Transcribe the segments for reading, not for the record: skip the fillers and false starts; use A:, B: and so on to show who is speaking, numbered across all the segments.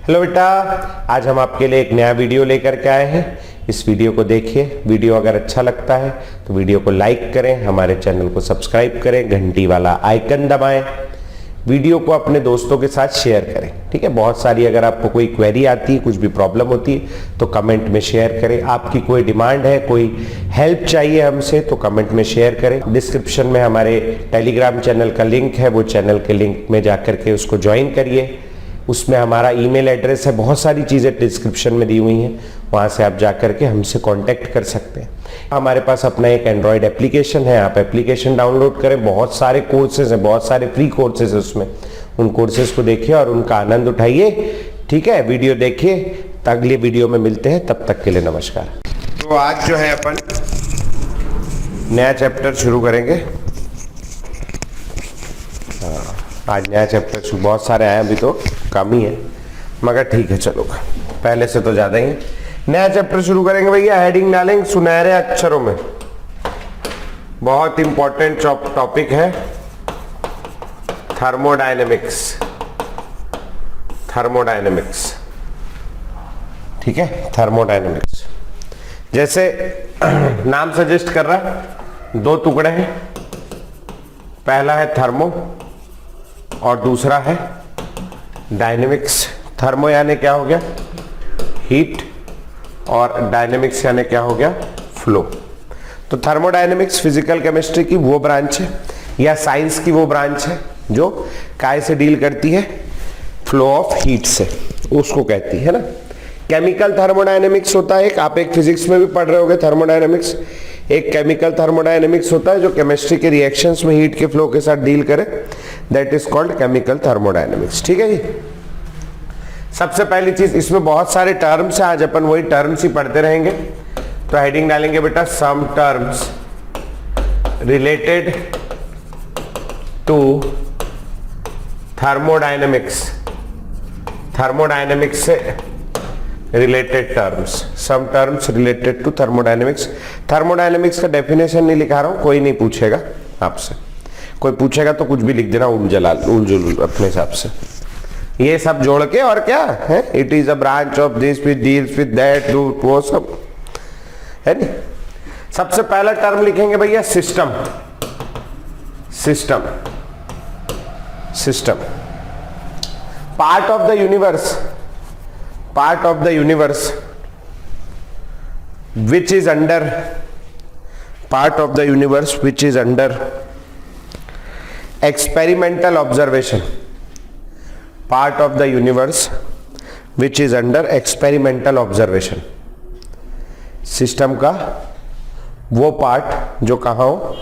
A: Hello बेटा, आज हम आपके लिए एक नया वीडियो लेकर के आए हैं। इस वीडियो को देखिए। वीडियो अगर अच्छा लगता है तो वीडियो को लाइक करें, हमारे चैनल को सब्सक्राइब करें, घंटी वाला आइकन दबाएं, वीडियो को अपने दोस्तों के साथ शेयर करें। ठीक है, बहुत सारी अगर आपको कोई क्वेरी आती है, कुछ भी प्रॉब्लम होती है तो कमेंट में शेयर करें। आपकी कोई डिमांड है, कोई हेल्प चाहिए हमसे तो कमेंट में शेयर करें। डिस्क्रिप्शन में हमारे टेलीग्राम चैनल का लिंक है, वो चैनल के लिंक में जाकर के उसको ज्वाइन करिए। उसमें हमारा ईमेल एड्रेस है, बहुत सारी चीज़ें डिस्क्रिप्शन में दी हुई हैं, वहाँ से आप जाकर के हमसे कांटेक्ट कर सकते हैं। हमारे पास अपना एक एंड्रॉयड एप्लीकेशन है, आप एप्लीकेशन डाउनलोड करें। बहुत सारे कोर्सेज हैं, बहुत सारे फ्री कोर्सेज हैं उसमें। उन कोर्सेज को देखिए और उनका आनंद उठाइए। ठीक है, वीडियो देखिए। अगले वीडियो में मिलते हैं, तब तक के लिए नमस्कार। तो आज जो है अपन नया चैप्टर शुरू करेंगे। आज नया चैप्टर बहुत सारे आए, अभी तो कम ही है मगर ठीक है, चलो पहले से तो ज्यादा ही। नया चैप्टर शुरू करेंगे भैया। हेडिंग डालेंगे सुनहरे अक्षरों में। बहुत इंपॉर्टेंट टॉपिक है थर्मोडायनेमिक्स। थर्मोडायनेमिक्स, ठीक है, थर्मोडायनेमिक्स। जैसे नाम सजेस्ट कर रहा है, दो टुकड़े हैं, पहला है थर्मो और दूसरा है डायनेमिक्स। थर्मो यानी क्या हो गया, हीट, और डायनेमिक्स यानी क्या हो गया, फ्लो। तो थर्मोडायनेमिक्स फिजिकल केमिस्ट्री की वो ब्रांच है या साइंस की वो ब्रांच है जो काय से डील करती है, फ्लो ऑफ हीट से, उसको कहती है ना। केमिकल थर्मोडायनेमिक्स होता है एक, आप एक फिजिक्स में भी पढ़ रहे होगे थर्मोडायनेमिक्स। एक केमिकल थर्मोडायनेमिक्स होता है जो केमिस्ट्री के रिएक्शंस में हीट के फ्लो के साथ डील करे, that is called chemical thermodynamics. ठीक है जी। सबसे पहली चीज, इसमें बहुत सारे टर्म्स हैं, आज अपन वही टर्म्स ही पढ़ते रहेंगे। तो हेडिंग डालेंगे बेटा, some terms related to thermodynamics. Thermodynamics से related terms, some terms related to thermodynamics. Thermodynamics का डेफिनेशन नहीं लिखा रहा हूं, कोई नहीं पूछेगा आपसे। कोई पूछेगा तो कुछ भी लिख देना, उलझुल अपने हिसाब से। ये सब जोड़ के और क्या है, it is a branch of this which deals with that, वो सब है नहीं। सबसे पहला टर्म लिखेंगे भैया system. System, system, part of the universe, part of the universe which is under, part of the universe which is under experimental observation, part of the universe which is under experimental observation। System का वो part जो कहाँ हो,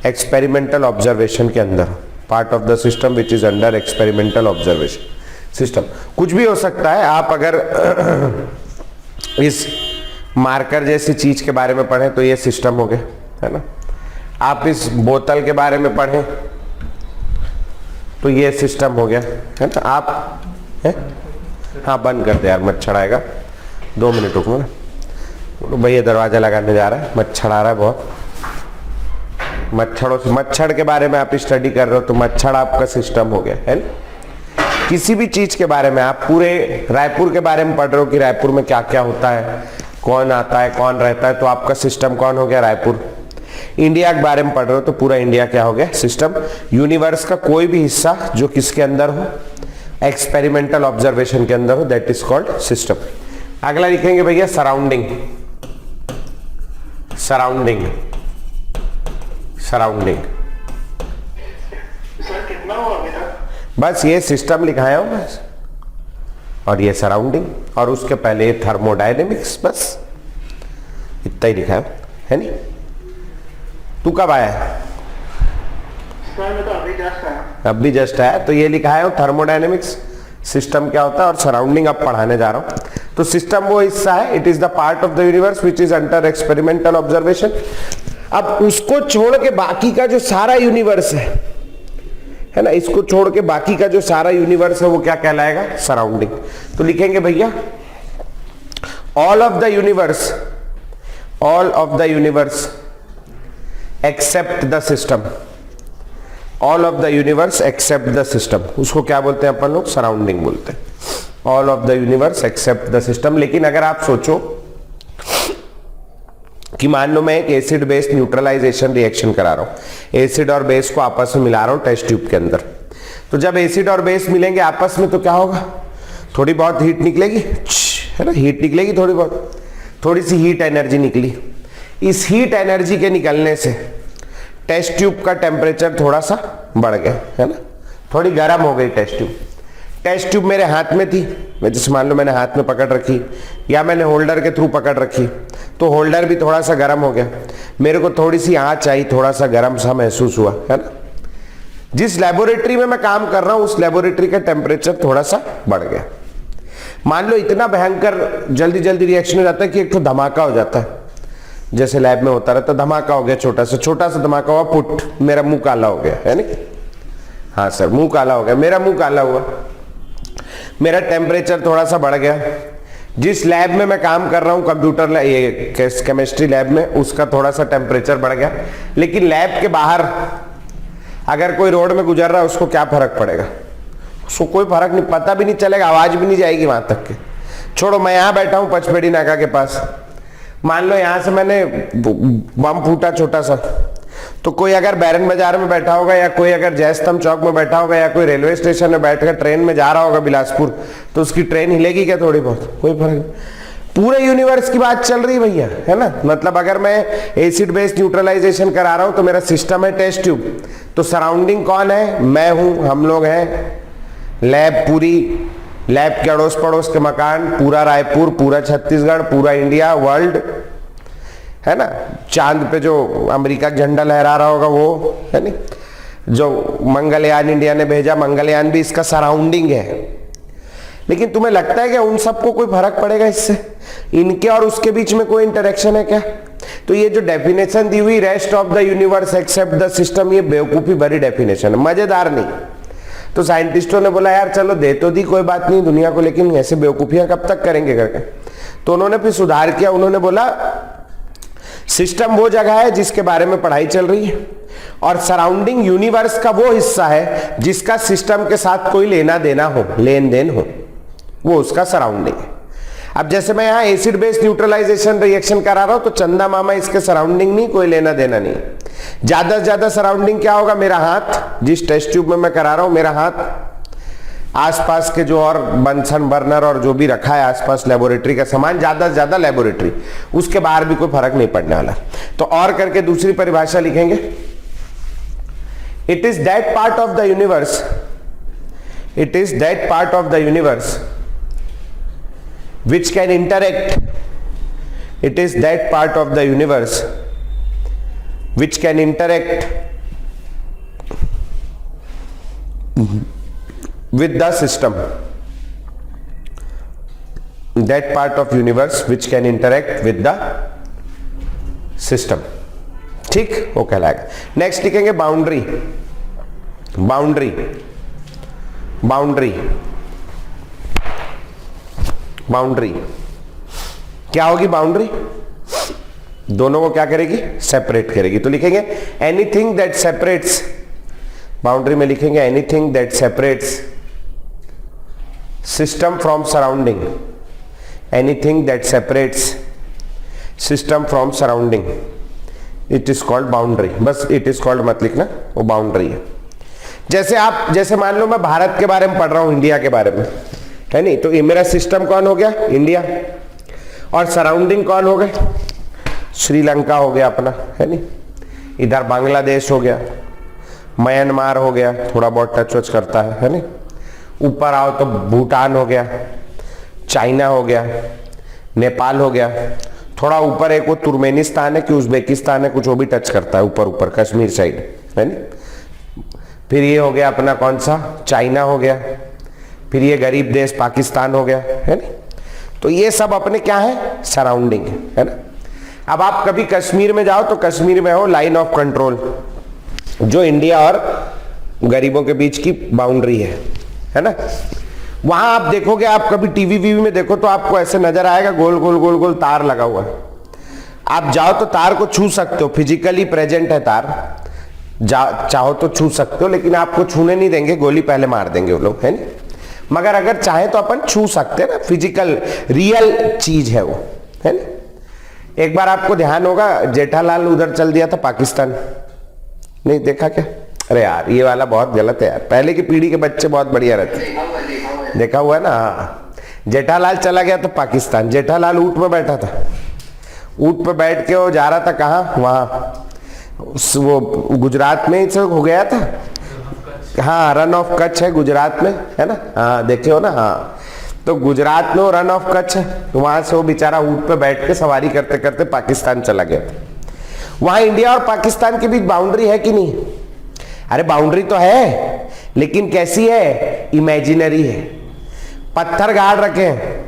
A: experimental observation के अंदर। Part of the system which is under experimental observation. System कुछ भी हो सकता है। आप अगर इस मार्कर जैसी चीज के बारे में पढ़ें तो ये सिस्टम हो गया, है ना। आप इस बोतल के बारे में पढ़ें तो ये सिस्टम हो गया, है ना। आप है? हाँ बंद कर दे यार, मच्छर आएगा। 2 मिनट रुको ना भैया, दरवाजा लगाने जा रहा है, मच्छर आ रहा है बहुत। मच्छरों से, मच्छर के बारे में आप स्टडी कर रहे हो तो मच्छर आपका सिस्टम हो गया, है ना। किसी भी चीज के बारे में, आप पूरे रायपुर के बारे में पढ़ रहे हो कि रायपुर में क्या क्या होता है, कौन आता है, कौन रहता है, तो आपका सिस्टम कौन हो गया, रायपुर। इंडिया के बारे में पढ़ रहे हो तो पूरा इंडिया क्या हो गया, सिस्टम। यूनिवर्स का कोई भी हिस्सा जो किसके अंदर हो, एक्सपेरिमेंटल ऑब्जर्वेशन के अंदर हो, दैट इज कॉल्ड सिस्टम। अगला लिखेंगे भैया सराउंडिंग। सराउंडिंग, सराउंडिंग, बस ये सिस्टम लिखाया हूं बस, और ये सराउंडिंग, और उसके पहले ये थर्मोडायनेमिक्स, बस इतना ही लिखा है नहीं। तू कब आया?
B: मैं तो अभी जस्ट आया।
A: अभी जस्ट आया, तो ये लिखा है थर्मोडायनेमिक्स, सिस्टम क्या होता है, और सराउंडिंग अब पढ़ाने जा रहा हूं। तो सिस्टम वो हिस्सा है, it is the part of the universe which is under experimental observation. अब उसको छोड़ के बाकी का जो सारा यूनिवर्स है ना, इसको छोड़ के बाकी का जो सारा यूनिवर्स है वो क्या कहलाएगा, सराउंडिंग। तो लिखेंगे भैया all of the universe, all of the universe except the system. All of the universe except the system, उसको क्या बोलते हैं अपन लोग, सराउंडिंग बोलते हैं। All of the universe except the system. लेकिन अगर आप सोचो कि मान लो मैं एक एसिड बेस न्यूट्रलाइजेशन रिएक्शन करा रहा हूं, एसिड और बेस को आपस में मिला रहा हूं टेस्ट ट्यूब के अंदर, तो जब एसिड और बेस मिलेंगे आपस में तो क्या होगा, थोड़ी बहुत हीट निकलेगी, है ना, हीट निकलेगी थोड़ी बहुत, थोड़ी सी हीट एनर्जी निकली। इस हीट एनर्जी के निकलने से टेस्ट ट्यूब का टेम्परेचर थोड़ा सा बढ़ गया, है ना, थोड़ी गर्म हो गई टेस्ट ट्यूब। टेस्ट ट्यूब मेरे हाथ में थी, मैं जैसे मान लो मैंने हाथ में पकड़ रखी या मैंने होल्डर के थ्रू पकड़ रखी, तो होल्डर भी थोड़ा सा गर्म हो गया, मेरे को थोड़ी सी आंच आई, थोड़ा सा गर्म सा महसूस हुआ, है ना। जिस लेबोरेटरी में मैं काम कर रहा हूं उस लेबोरेटरी का टेम्परेचर थोड़ा सा बढ़ गया। मान लो इतना भयंकर जल्दी जल्दी रिएक्शन हो जाता है कि एक तो धमाका हो जाता है, जैसे लैब में होता रहता, धमाका हो गया, छोटा सा धमाका हुआ, पुट, मेरा मुंह काला हो गया, है ना। हाँ सर, मुंह काला हो गया, मेरा मुंह काला हुआ, मेरा टेम्परेचर थोड़ा सा बढ़ गया। जिस लैब में मैं काम कर रहा हूं कंप्यूटर लैब, ये केमिस्ट्री लैब में, उसका थोड़ा सा टेम्परेचर बढ़ गया। लेकिन लैब के बाहर अगर कोई रोड में गुजर रहा है उसको क्या फर्क पड़ेगा, उसको कोई फर्क नहीं, पता भी नहीं चलेगा, आवाज भी नहीं जाएगी वहां तक के। छोड़ो, मैं यहां बैठा हूं पचपेड़ी नाका के पास, मान लो यहां से मैंने बम फूटा छोटा सा, तो कोई अगर बैरन बाजार में बैठा होगा या कोई अगर जयस्तंभ चौक में बैठा होगा या कोई रेलवे स्टेशन में बैठकर ट्रेन में जा रहा होगा बिलासपुर, तो उसकी ट्रेन हिलेगी क्या, थोड़ी बहुत, कोई फर्क नहीं। पूरे यूनिवर्स की बात चल रही भैया, है ना। मतलब अगर मैं एसिड बेस न्यूट्रलाइजेशन करा रहा हूं तो मेरा सिस्टम है टेस्ट ट्यूब, तो सराउंडिंग कौन है, मैं हूं, हम लोग हैं, लैब पूरी, लैब के अड़ोस पड़ोस के मकान, पूरा रायपुर, पूरा छत्तीसगढ़, पूरा इंडिया, वर्ल्ड, है ना। चांद पे जो अमेरिका का झंडा लहरा रहा होगा वो, है नहीं, जो मंगलयान इंडिया ने भेजा, मंगलयान भी इसका सराउंडिंग है। लेकिन तुम्हें लगता है कि उन सबको कोई फर्क पड़ेगा इससे, इनके और उसके बीच में कोई इंटरेक्शन है क्या। तो ये जो डेफिनेशन दी हुई rest of the universe except the system, ये बेवकूफी भरी डेफिनेशन है, मजेदार नहीं। तो साइंटिस्टों ने बोला यार चलो दे तो दी, कोई बात नहीं दुनिया को, लेकिन ऐसे बेवकूफियां कब तक करेंगे करके। तो उन्होंने फिर सुधार किया, उन्होंने बोला सिस्टम वो जगह है जिसके बारे में पढ़ाई चल रही है, और सराउंडिंग यूनिवर्स का वो हिस्सा है जिसका सिस्टम के साथ कोई लेना देना हो, लेन देन हो, वो उसका सराउंडिंग है। अब जैसे मैं यहां एसिड बेस न्यूट्रलाइजेशन रिएक्शन करा रहा हूं, तो चंदा मामा इसके सराउंडिंग नहीं, कोई लेना देना नहीं। ज्यादा से ज्यादा सराउंडिंग क्या होगा, मेरा हाथ, जिस टेस्ट ट्यूब में मैं करा रहा हूं, मेरा हाथ, आसपास के जो और बंसन बर्नर और जो भी रखा है आसपास लेबोरेटरी का सामान, ज्यादा से ज्यादा लेबोरेटरी, उसके बाहर भी कोई फर्क नहीं पड़ने वाला। तो और करके दूसरी परिभाषा लिखेंगे, it is that part of the universe, it is that part of the universe which can interact, it is that part of the universe which can interact with the system, that part of universe which can interact with the system, ठीक, वो कहलाएगा। Next लिखेंगे boundary, boundary, boundary, boundary क्या होगी, boundary दोनों को क्या करेगी, सेपरेट करेगी। तो लिखेंगे एनीथिंग दैट सेपरेट्स, बाउंड्री में लिखेंगे anything that separates system from surrounding, anything that separates system from surrounding, it is called boundary. बस इट इज कॉल्ड मत लिखना, वो बाउंड्री है। जैसे मान लो मैं भारत के बारे में पढ़ रहा हूं, इंडिया के बारे में, है नहीं, तो ये मेरा सिस्टम कौन हो गया, इंडिया, और सराउंडिंग कौन हो गए, श्रीलंका हो गया अपना, है नहीं, इधर बांग्लादेश हो गया, म्यांमार हो गया, थोड़ा बहुत टच वच करता है नहीं, ऊपर आओ तो भूटान हो गया, चाइना हो गया, नेपाल हो गया, थोड़ा ऊपर एक वो तुर्कमेनिस्तान है कि उज्बेकिस्तान है, कुछ वो भी टच करता है ऊपर ऊपर कश्मीर साइड, है नहीं। फिर ये हो गया अपना कौन सा, चाइना हो गया, फिर ये गरीब देश पाकिस्तान हो गया, है ना। तो ये सब अपने क्या है, सराउंडिंग है ना। अब आप कभी कश्मीर में जाओ तो कश्मीर में हो लाइन ऑफ कंट्रोल, जो इंडिया और गरीबों के बीच की बाउंड्री है ना। वहां आप देखोगे, आप कभी टीवी वीवी में देखो तो आपको ऐसे नजर आएगा गोल गोल गोल गोल तार लगा हुआ है। आप जाओ तो तार को छू सकते हो, फिजिकली प्रेजेंट है तार, चाहो तो छू सकते हो, लेकिन आपको छूने नहीं देंगे, गोली पहले मार देंगे वो लोग, है ना। मगर अगर चाहे तो अपन छू सकते हैं ना, फिजिकल रियल चीज है वो, है ना। एक बार आपको ध्यान होगा जेठालाल उधर चल दिया था पाकिस्तान, नहीं देखा क्या? अरे यार ये वाला बहुत गलत है यार, पहले की पीढ़ी के बच्चे बहुत बढ़िया रहते, देखा हुआ है ना। हाँ, जेठालाल चला गया था पाकिस्तान, जेठालाल ऊंट में बैठा था, ऊंट पे बैठ के वो जा रहा था कहाँ, वहां वो गुजरात में ही हो गया था। हाँ, रन ऑफ कच्छ है गुजरात में, है ना। हाँ देखे हो ना। हाँ, तो गुजरात में रन ऑफ कच्छ है, वहां से वो बेचारा ऊंट पे बैठ के सवारी करते करते पाकिस्तान चला गया। वहां इंडिया और पाकिस्तान के बीच बाउंड्री है कि नहीं? अरे बाउंड्री तो है, लेकिन कैसी है? इमेजिनरी है। पत्थर गाड़ रखे हैं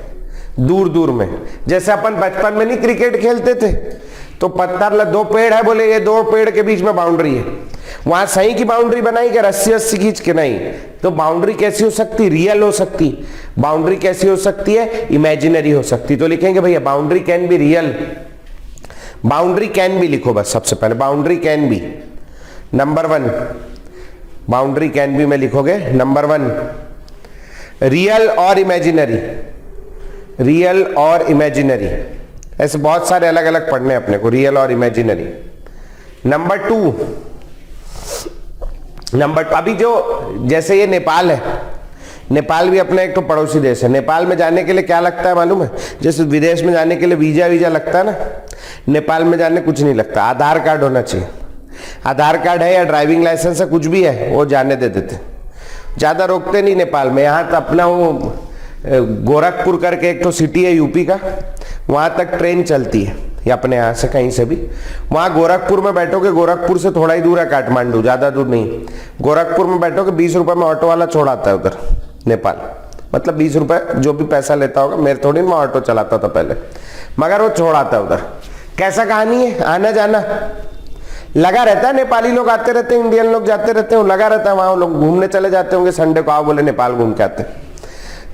A: दूर दूर में, जैसे अपन बचपन में नहीं क्रिकेट खेलते थे, तो पत्थर, दो पेड़ है, बोले ये दो पेड़ के बीच में बाउंड्री है, वहां सही की बाउंड्री बनाई क्या? रस्सी खींच के? नहीं। तो बाउंड्री कैसी हो सकती? रियल हो सकती। बाउंड्री कैसी हो सकती है? इमेजिनरी हो सकती। तो लिखेंगे भैया boundary can be real, boundary can be लिखो बस सबसे पहले, boundary can be number 1, boundary can be में लिखोगे नंबर 1 रियल और इमेजिनरी, रियल और इमेजिनरी, ऐसे बहुत सारे अलग अलग पढ़ने अपने को, रियल और इमेजिनरी। नंबर 2, अभी जो जैसे ये नेपाल है, नेपाल भी अपना एक तो पड़ोसी देश है। नेपाल में जाने के लिए क्या लगता है मालूम है? जैसे विदेश में जाने के लिए वीजा लगता है ना, नेपाल में जाने कुछ नहीं लगता, आधार कार्ड होना चाहिए। आधार कार्ड है या ड्राइविंग लाइसेंस है, कुछ भी है, वो जाने दे देते, ज्यादा रोकते नहीं नेपाल में। यहाँ तो अपना वो गोरखपुर करके एक तो सिटी है यूपी का, वहां तक ट्रेन चलती है, या अपने यहाँ से कहीं से भी, वहां गोरखपुर में बैठोगे, गोरखपुर से थोड़ा ही दूर है काठमांडू, ज्यादा दूर नहीं, गोरखपुर में बैठोगे 20 रुपए में ऑटो वाला छोड़ाता है उधर नेपाल, मतलब 20 रुपए जो भी पैसा लेता होगा, मेरे थोड़ी मैं ऑटो चलाता था पहले, मगर वो छोड़ाता है उधर। कैसा कहानी है? आना जाना लगा रहता है, नेपाली लोग आते रहते हैं, इंडियन लोग जाते रहते हैं, लगा रहता है, वहां लोग घूमने चले जाते होंगे, संडे को आओ बोले नेपाल घूम के आते हैं,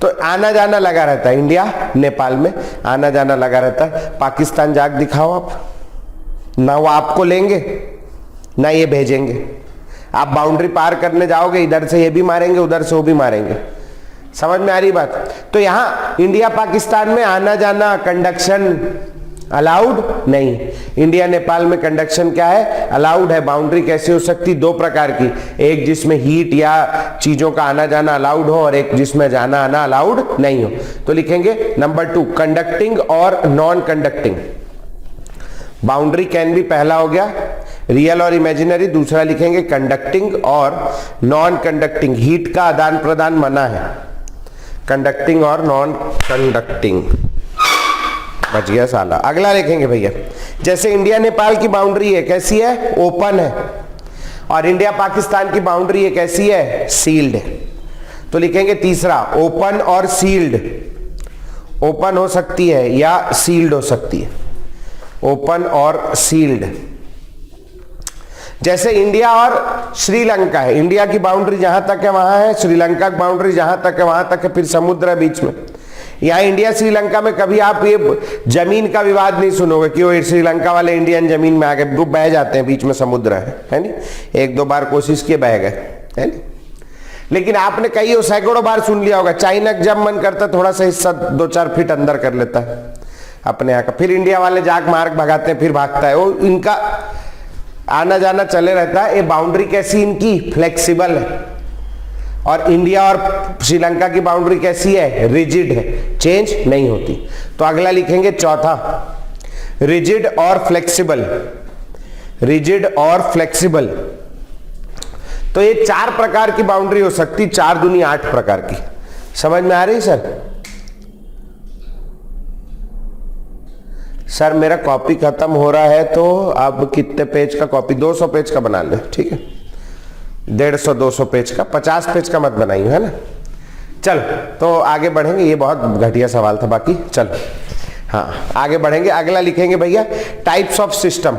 A: तो आना जाना लगा रहता है, इंडिया नेपाल में आना जाना लगा रहता है। पाकिस्तान जाके दिखाओ आप, ना वो आपको लेंगे ना ये भेजेंगे। आप बाउंड्री पार करने जाओगे, इधर से ये भी मारेंगे, उधर से वो भी मारेंगे। समझ में आ रही बात? तो यहां इंडिया पाकिस्तान में आना जाना कंडक्शन अलाउड नहीं, इंडिया नेपाल में कंडक्शन क्या है? अलाउड है। बाउंड्री कैसी हो सकती? 2 प्रकार की, एक जिसमें हीट या चीजों का आना जाना अलाउड हो, और एक जिसमें जाना आना अलाउड नहीं हो। तो लिखेंगे नंबर 2 कंडक्टिंग और नॉन कंडक्टिंग। बाउंड्री कैन भी पहला हो गया, रियल और इमेजिनरी, दूसरा लिखेंगे कंडक्टिंग और नॉन कंडक्टिंग। हीट का आदान प्रदान मना है, कंडक्टिंग और नॉन कंडक्टिंग। बच गया साला। अगला लिखेंगे भैया, जैसे इंडिया नेपाल की बाउंड्री है, कैसी है? ओपन है, और इंडिया पाकिस्तान की बाउंड्री है, कैसी है? सील्ड है। तो लिखेंगे तीसरा ओपन और सील्ड, ओपन हो सकती है या सील्ड हो सकती है, ओपन और सील्ड। जैसे इंडिया और श्रीलंका है, इंडिया की बाउंड्री जहां तक है वहां है, श्रीलंका की बाउंड्री जहां तक है वहां तक है, फिर समुद्र है बीच में। यहाँ इंडिया श्रीलंका में कभी आप ये जमीन का विवाद नहीं सुनोगे कि वो श्रीलंका वाले इंडियन जमीन में आ गए, वो बह जाते हैं, बीच में समुद्र है नहीं? 1-2 बार कोशिश किए, बह गए, है नहीं? लेकिन आपने कई सैकड़ों बार सुन लिया होगा, चाइना जब मन करता थोड़ा सा हिस्सा 2-4 फीट अंदर कर लेता है अपने यहाँ का, फिर इंडिया वाले जाक मार्ग भगाते हैं, फिर भागता है वो, इनका आना जाना चले रहता है। ये बाउंड्री कैसी इनकी? फ्लेक्सिबल है। और इंडिया और श्रीलंका की बाउंड्री कैसी है? रिजिड है, चेंज नहीं होती। तो अगला लिखेंगे चौथा, रिजिड और फ्लेक्सिबल, रिजिड और फ्लेक्सिबल। तो ये 4 प्रकार की बाउंड्री हो सकती, 4 दूनी 8 प्रकार की। समझ में आ रही सर? सर मेरा कॉपी खत्म हो रहा है, तो अब कितने पेज का कॉपी? 200 पेज का बना ले, ठीक है? 150-200 पेज का, 50 पेज का मत बनाइए, है ना? चलो तो आगे बढ़ेंगे, ये बहुत घटिया सवाल था बाकी, चलो हाँ आगे बढ़ेंगे। अगला लिखेंगे भैया types of system,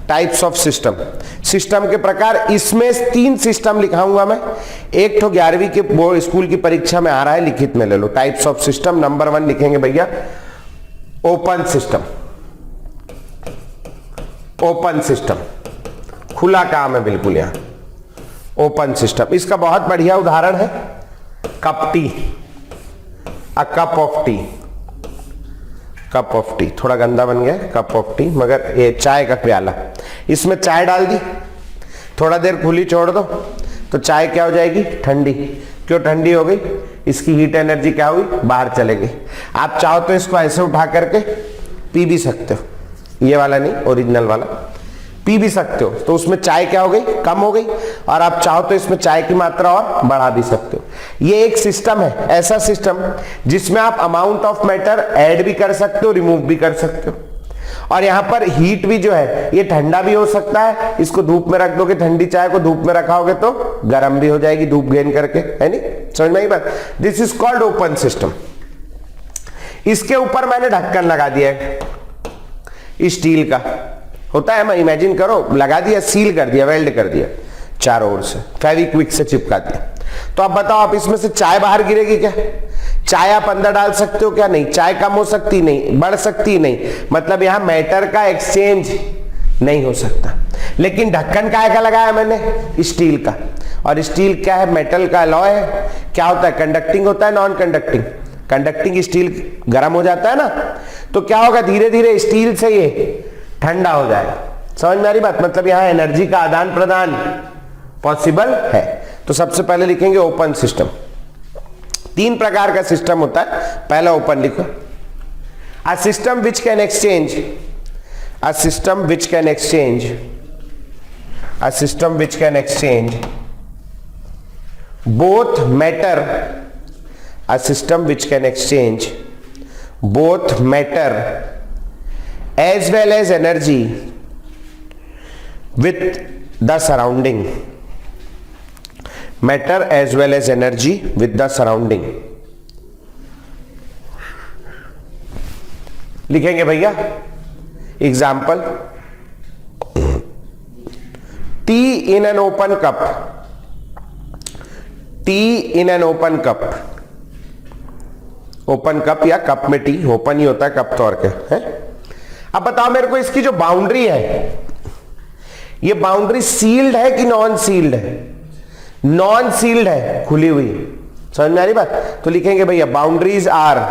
A: types of system, system के प्रकार। इसमें 3 सिस्टम लिखाऊंगा मैं, एक तो 11वीं के बोर्ड स्कूल की परीक्षा में आ रहा है, लिखित में ले लो। टाइप्स ऑफ सिस्टम नंबर 1 लिखेंगे भैया ओपन सिस्टम, ओपन सिस्टम, खुला काम है बिल्कुल, यहां ओपन सिस्टम। इसका बहुत बढ़िया उदाहरण है, cup T, a cup of T, cup of T, थोड़ा गंदा बन गया कप ऑफ टी, मगर ये चाय का प्याला, इसमें चाय डाल दी, थोड़ा देर खुली छोड़ दो तो चाय क्या हो जाएगी, ठंडी। क्यों ठंडी हो गई, इसकी हीट एनर्जी क्या हुई, बाहर चले गई। आप चाहो तो इसको ऐसे उठा करके पी भी सकते हो, ये वाला नहीं, ओरिजिनल वाला पी भी सकते हो, तो उसमें चाय क्या हो गई, कम हो गई, और आप चाहो तो इसमें चाय की मात्रा और बढ़ा भी सकते हो। ये एक सिस्टम है, ऐसा सिस्टम जिसमें आप अमाउंट ऑफ मैटर ऐड भी कर सकते हो, रिमूव भी कर सकते हो। और यहां पर हीट भी जो है ये ठंडा भी हो सकता है, इसको धूप में रख दोगे, ठंडी चाय को धूप में रखाओगे तो गर्म भी हो जाएगी धूप गेन करके, है नहीं, समझ में आई बात। This is called open system. इसके ऊपर मैंने ढक्कन लगा दिया है स्टील का, होता है, मैं इमेजिन करो, लगा दिया, सील कर दिया, वेल्ड कर दिया चारों ओर से, फेविक्विक से चिपका दिया। तो अब बताओ, आप इसमें से चाय बाहर गिरेगी क्या, चाय आप अंदर डाल सकते हो क्या, नहीं, चाय कम हो सकती नहीं, बढ़ सकती नहीं, मतलब यहां मैटर का एक्सचेंज नहीं हो सकता। लेकिन ढक्कन काय का लगाया मैंने, स्टील का, और स्टील क्या है, मेटल का अलॉय है, क्या होता है, कंडक्टिंग होता है, नॉन कंडक्टिंग। कंडक्टिंग स्टील गर्म हो जाता है ना, तो क्या होगा, धीरे धीरे स्टील से ये ठंडा हो जाएगा। समझ में आ रही बात, मतलब यहां एनर्जी का आदान प्रदान पॉसिबल है। तो सबसे पहले लिखेंगे ओपन सिस्टम। तीन प्रकार का सिस्टम होता है, पहला ओपन लिखो, a system which can exchange, a system which can exchange, a system which can exchange both matter, a system which can exchange both matter as well as energy with the surrounding, matter as well as energy with the surrounding। लिखेंगे भैया example, T in an open cup, T in an open cup, open cup या cup में T, open ही होता है cup तो और क्या है। अब बताओ मेरे को, इसकी जो बाउंड्री है, ये बाउंड्री सील्ड है कि नॉन सील्ड है, नॉन सील्ड है, खुली हुई, समझ में आ रही बात। तो लिखेंगे भैया बाउंड्रीज आर,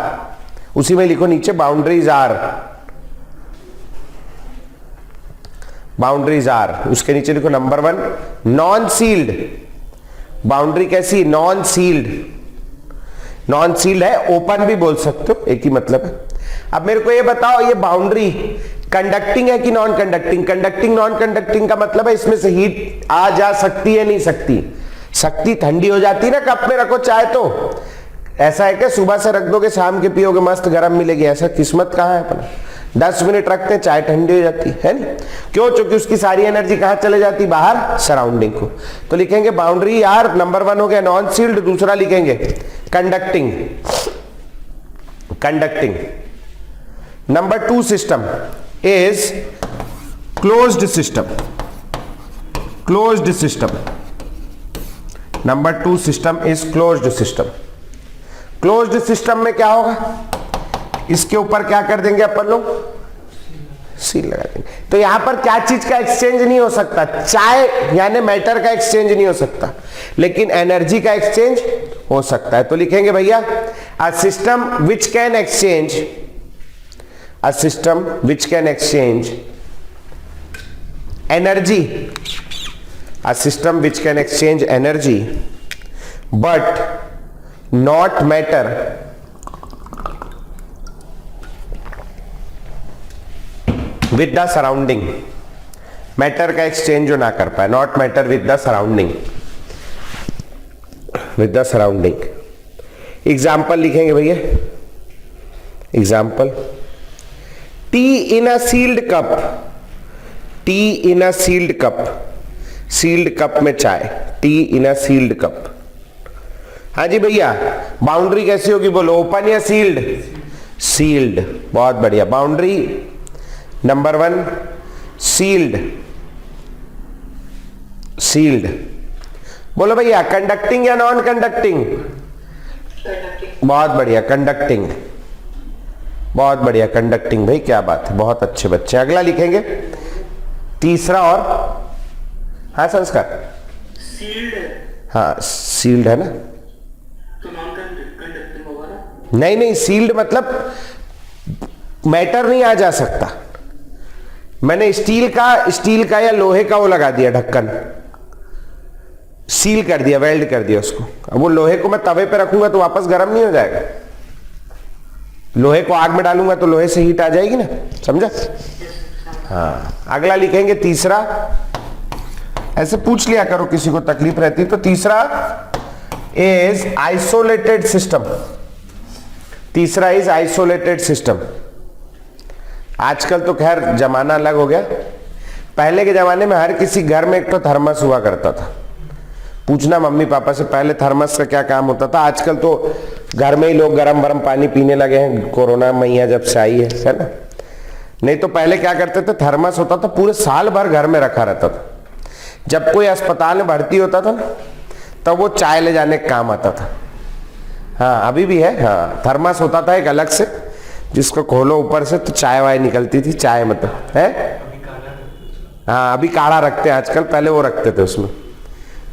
A: उसी में लिखो नीचे बाउंड्रीज आर, बाउंड्रीज आर, उसके नीचे लिखो नंबर 1 नॉन सील्ड, बाउंड्री कैसी, नॉन सील्ड, नॉन सील्ड है, ओपन भी बोल सकते हो, एक ही मतलब है। अब मेरे को ये बताओ, ये बाउंड्री कंडक्टिंग है कि non conducting, conducting non conducting का मतलब है इसमें से हीट आ जा सकती है, नहीं सकती, सकती, ठंडी हो जाती है ना, कप में रखो चाय तो, ऐसा है कि सुबह से रख दोगे शाम के पियोगे मस्त गर्म मिलेगी, ऐसा किस्मत कहां है अपना, 10 मिनट रखते हैं चाय ठंडी हो जाती है नहीं, क्यों, क्योंकि उसकी सारी एनर्जी कहां चले जाती, बाहर, सराउंडिंग को। तो लिखेंगे बाउंड्री यार, नंबर 1 हो गया नॉन सील्ड, दूसरा लिखेंगे conducting, conducting. Number 2 system is closed system, closed system, number 2 system is closed system. Closed system में क्या होगा, इसके ऊपर क्या कर देंगे अपन लोग, सील लगा देंगे। तो यहां पर क्या चीज का एक्सचेंज नहीं हो सकता, चाय यानी मैटर का एक्सचेंज नहीं हो सकता, लेकिन एनर्जी का एक्सचेंज हो सकता है। तो लिखेंगे भैया a system which can exchange, a system which can exchange energy, a system which can exchange energy but not matter, with the surrounding, matter का एक्सचेंज जो ना कर पाए, not matter with the surrounding, with the surrounding. Example लिखेंगे भैया, example T in a shield cup, T in a shield cup, sealed cup में चाय, T in a shield cup. हाँ जी भैया, बाउंड्री कैसी होगी बोलो, ओपन या सील्ड, सील्ड, बहुत बढ़िया। Boundary number 1 sealed, sealed. बोलो भैया कंडक्टिंग या नॉन कंडक्टिंग, बहुत बढ़िया, कंडक्टिंग, बहुत बढ़िया, कंडक्टिंग। भाई क्या बात है, बहुत अच्छे बच्चे। अगला लिखेंगे तीसरा, और हाँ संस्कार,
B: सील्ड,
A: हाँ सील्ड है ना,
B: तो
A: नहीं नहीं, सील्ड मतलब मैटर नहीं आ जा सकता। मैंने स्टील का या लोहे का वो लगा दिया ढक्कन, सील कर दिया, वेल्ड कर दिया उसको। अब वो लोहे को मैं तवे पे रखूंगा तो वापस गर्म नहीं हो जाएगा। लोहे को आग में डालूंगा तो लोहे से हीट आ जाएगी ना, समझा? हाँ, अगला लिखेंगे तीसरा। ऐसे पूछ लिया करो, किसी को तकलीफ रहती तो। तीसरा इज आइसोलेटेड सिस्टम। तीसरा इज आइसोलेटेड सिस्टम। आजकल तो खैर जमाना अलग हो गया। पहले के जमाने में हर किसी घर में एक तो थर्मस हुआ करता था। पूछना मम्मी पापा से पहले थर्मस का क्या काम होता था। आजकल तो घर में ही लोग गरम गरम पानी पीने लगे हैं, कोरोना मैया जब से आई है ना। नहीं तो पहले क्या करते थे, थर्मस होता था, पूरे साल भर घर में रखा रहता था। जब कोई अस्पताल में भर्ती होता था ना, तब वो चाय ले जाने का काम आता था। हाँ अभी भी है, हाँ थर्मस होता था एक अलग से, जिसको खोलो ऊपर से तो चाय वाय निकलती थी। चाय मतलब है, हाँ अभी काढ़ा रखते हैं आजकल, पहले वो रखते थे उसमें।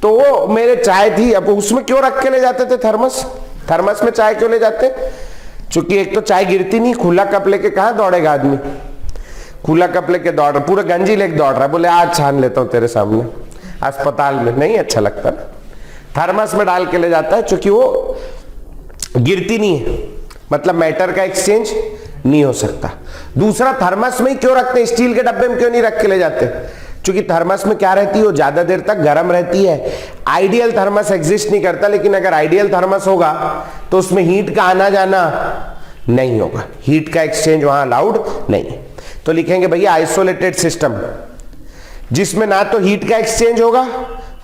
A: तो वो मेरे चाय थी। अब उसमें क्यों रख के ले जाते थे थर्मस? थर्मस में चाय क्यों ले जाते? क्योंकि एक तो चाय गिरती नहीं, खुला कप लेके कहां दौड़ेगा आदमी। खुला कप लेके दौड़ रहा, पूरा गंजी लेके दौड़ रहा, बोले आज छान लेता हूं तेरे सामने। अस्पताल में नहीं अच्छा लगता ना, थर्मस में डाल के ले जाता है, क्योंकि वो गिरती नहीं है, मतलब मैटर का एक्सचेंज नहीं हो सकता। दूसरा, थर्मस में ही क्यों रखते हैं, स्टील के डब्बे में क्यों नहीं रख के ले जाते? क्योंकि थर्मस में क्या रहती है, वो ज्यादा देर तक गर्म रहती है। आइडियल थर्मस एग्जिस्ट नहीं करता, लेकिन अगर आइडियल थर्मस होगा तो उसमें हीट का आना जाना नहीं होगा, हीट का एक्सचेंज वहां अलाउड नहीं है। तो लिखेंगे भैया आइसोलेटेड सिस्टम, जिसमें ना तो हीट का एक्सचेंज होगा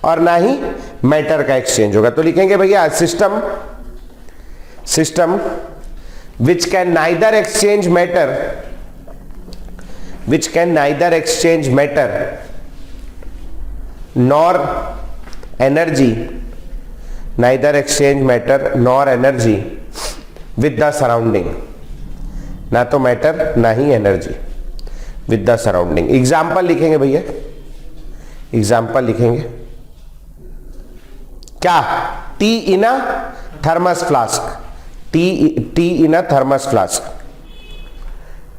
A: और ना ही मैटर का एक्सचेंज होगा। तो लिखेंगे भैया system which can neither exchange matter nor energy with the surrounding। ना तो मैटर ना ही energy with the surrounding. Example लिखेंगे भैया, एग्जाम्पल लिखेंगे क्या? Tea in a thermos flask, tea in a thermos flask,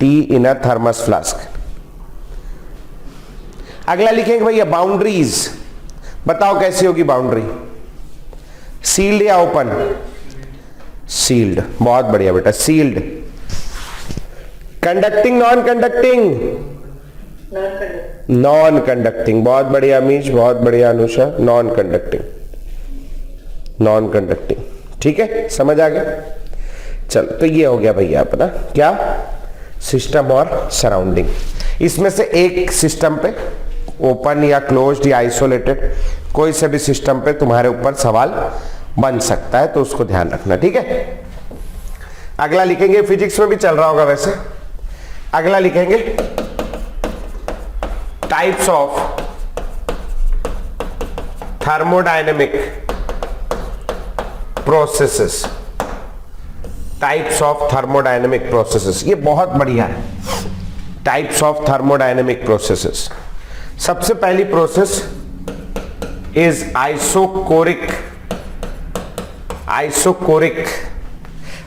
A: tea in a thermos flask. अगला लिखेंगे भैया बाउंड्रीज। बताओ कैसी होगी बाउंड्री, सील्ड या ओपन? सील्ड, बहुत बढ़िया बेटा, sealed. Conducting non conducting? Non conducting, बहुत बढ़िया अमीश, बहुत बढ़िया Anusha, non conducting, non conducting. ठीक है, समझ आ गया? चलो, तो ये हो गया भैया अपना क्या, सिस्टम और सराउंडिंग। इसमें से एक सिस्टम पे, ओपन या क्लोज्ड या आइसोलेटेड, कोई से भी सिस्टम पे तुम्हारे ऊपर सवाल बन सकता है, तो उसको ध्यान रखना। ठीक है, अगला लिखेंगे, फिजिक्स में भी चल रहा होगा वैसे। अगला लिखेंगे types of thermodynamic processes, types of thermodynamic processes. ये बहुत बढ़िया है, टाइप्स ऑफ थर्मोडायनेमिक प्रोसेसेस। सबसे पहली प्रोसेस इज आइसोकोरिक। आइसोकोरिक,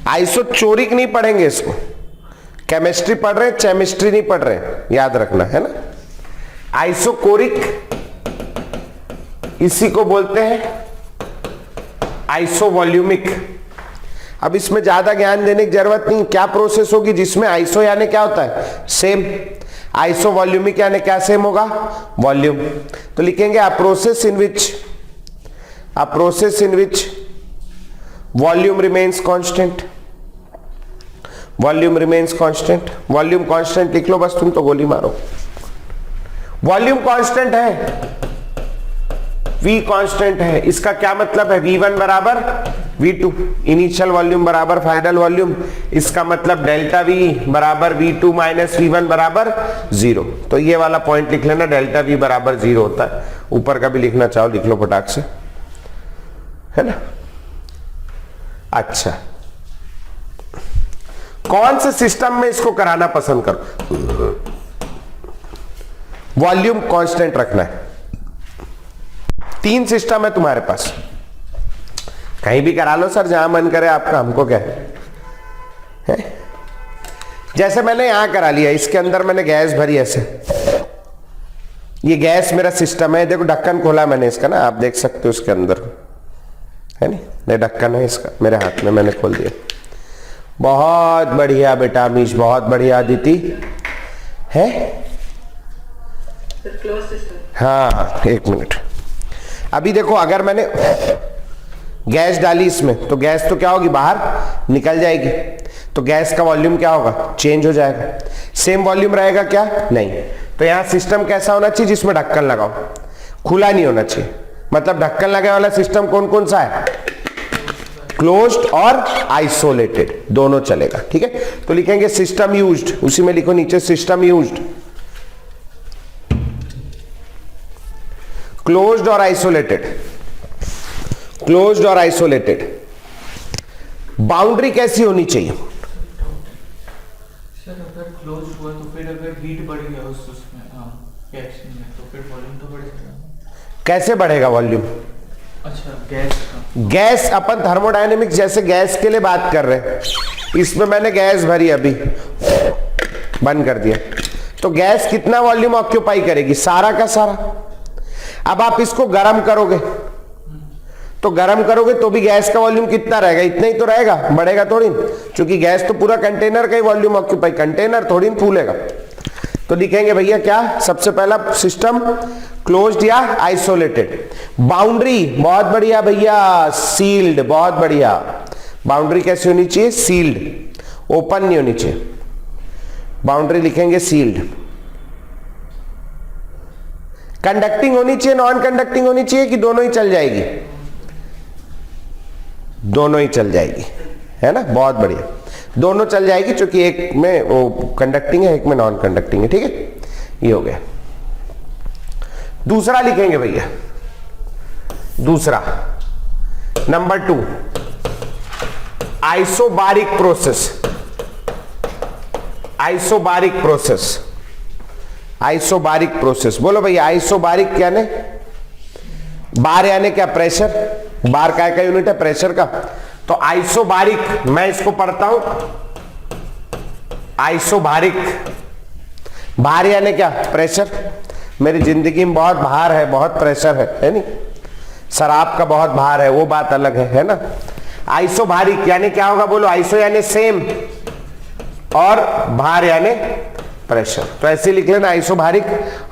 A: आइसोचोरिक नहीं पढ़ेंगे इसको, केमिस्ट्री पढ़ रहे हैं, केमिस्ट्री नहीं पढ़ रहे हैं, याद रखना है ना। आइसोकोरिक, इसी को बोलते हैं आइसोवॉल्यूमिक। अब इसमें ज्यादा ज्ञान देने की जरूरत नहीं। क्या प्रोसेस होगी जिसमें आइसो यानी क्या होता है, सेम। आइसोवॉल्यूमिक यानी क्या सेम होगा, वॉल्यूम। तो लिखेंगे a process in which volume remains constant. Volume remains constant, volume constant लिख लो बस, तुम तो गोली मारो। वॉल्यूम कांस्टेंट है, V कांस्टेंट है, इसका क्या मतलब है, V1 बराबर V2, इनिशियल वॉल्यूम बराबर फाइनल वॉल्यूम। इसका मतलब डेल्टा V बराबर V2 माइनस V1 बराबर 0। तो ये वाला पॉइंट लिख लेना, डेल्टा V बराबर 0 होता है। ऊपर का भी लिखना चाहो लिख लो फटाक से, है ना। अच्छा, कौन से सिस्टम में इसको कराना पसंद करो? वॉल्यूम कांस्टेंट रखना है। 3 सिस्टम है तुम्हारे पास, कहीं भी करा लो सर, जहां मन करे आपका, हमको क्या है। है। जैसे मैंने यहां करा लिया, इसके अंदर मैंने गैस भरी ऐसे, ये गैस मेरा सिस्टम है। देखो ढक्कन खोला मैंने इसका ना, आप देख सकते हो इसके अंदर है नहीं, ये ढक्कन है इसका, मेरे हाथ में मैंने खोल दिया। बहुत बढ़िया बेटा मीश, बहुत बढ़िया अदिति है। हाँ एक मिनट, अभी देखो अगर मैंने गैस डाली इसमें तो गैस तो क्या होगी, बाहर निकल जाएगी, तो गैस का वॉल्यूम क्या होगा, चेंज हो जाएगा। सेम वॉल्यूम रहेगा क्या, नहीं। तो यहां सिस्टम कैसा होना चाहिए, जिसमें ढक्कन लगाओ, खुला नहीं होना चाहिए। मतलब ढक्कन लगे वाला सिस्टम कौन कौन सा है, क्लोज्ड और आइसोलेटेड, दोनों चलेगा। ठीक है, तो लिखेंगे सिस्टम यूज्ड, उसी में लिखो नीचे सिस्टम यूज्ड, क्लोज्ड और आइसोलेटेड, क्लोज्ड और आइसोलेटेड। बाउंड्री कैसी होनी चाहिए
B: सर, अगर क्लोज हुआ तो फिर अगर हीट बढ़ गया उसमें रिएक्शन में तो फिर वॉल्यूम तो बढ़ेगा।
A: कैसे बढ़ेगा वॉल्यूम,
B: अच्छा गैस का,
A: गैस अपन थर्मोडायनेमिक्स जैसे गैस के लिए बात कर रहे हैं, इसमें मैंने गैस भरी अभी, बंद कर दिया, तो गैस कितना वॉल्यूम ऑक्यूपाई करेगी, सारा का सारा। अब आप इसको गर्म करोगे तो गर्म करोगे तो भी गैस का वॉल्यूम कितना रहेगा, इतना ही तो रहेगा, बढ़ेगा थोड़ी, क्योंकि गैस तो पूरा कंटेनर का ही वॉल्यूम ऑक्यूपाई, कंटेनर थोड़ी फूलेगा। तो लिखेंगे भैया क्या, सबसे पहला सिस्टम क्लोज्ड या आइसोलेटेड। बाउंड्री बहुत बढ़िया भैया, सील्ड, बहुत बढ़िया। बाउंड्री कैसी होनी चाहिए, सील्ड, ओपन नहीं होनी चाहिए। बाउंड्री लिखेंगे सील्ड। कंडक्टिंग होनी चाहिए, नॉन कंडक्टिंग होनी चाहिए, कि दोनों ही चल जाएगी, दोनों ही चल जाएगी, है ना, बहुत बढ़िया, दोनों चल जाएगी, क्योंकि एक में वो कंडक्टिंग है, एक में नॉन कंडक्टिंग है। ठीक है, ये हो गया। दूसरा लिखेंगे भैया, दूसरा number 2, isobaric process. Isobaric process, isobaric process, बोलो भैया आइसोबारिक यानी, बार यानी क्या, प्रेशर, बार का यूनिट है, प्रेशर का। तो आइसोबारिक, मैं इसको पढ़ता हूं आइसोबारिक, भार यानी क्या, प्रेशर। मेरी जिंदगी में बहुत भार है, बहुत प्रेशर है नहीं, शराब का बहुत भार है, वो बात अलग है ना। आइसोबारिक यानी क्या होगा, बोलो, आइसो यानी सेम और भार यानी प्रेशर। तो ऐसे लिख लेना आइसोबारिक,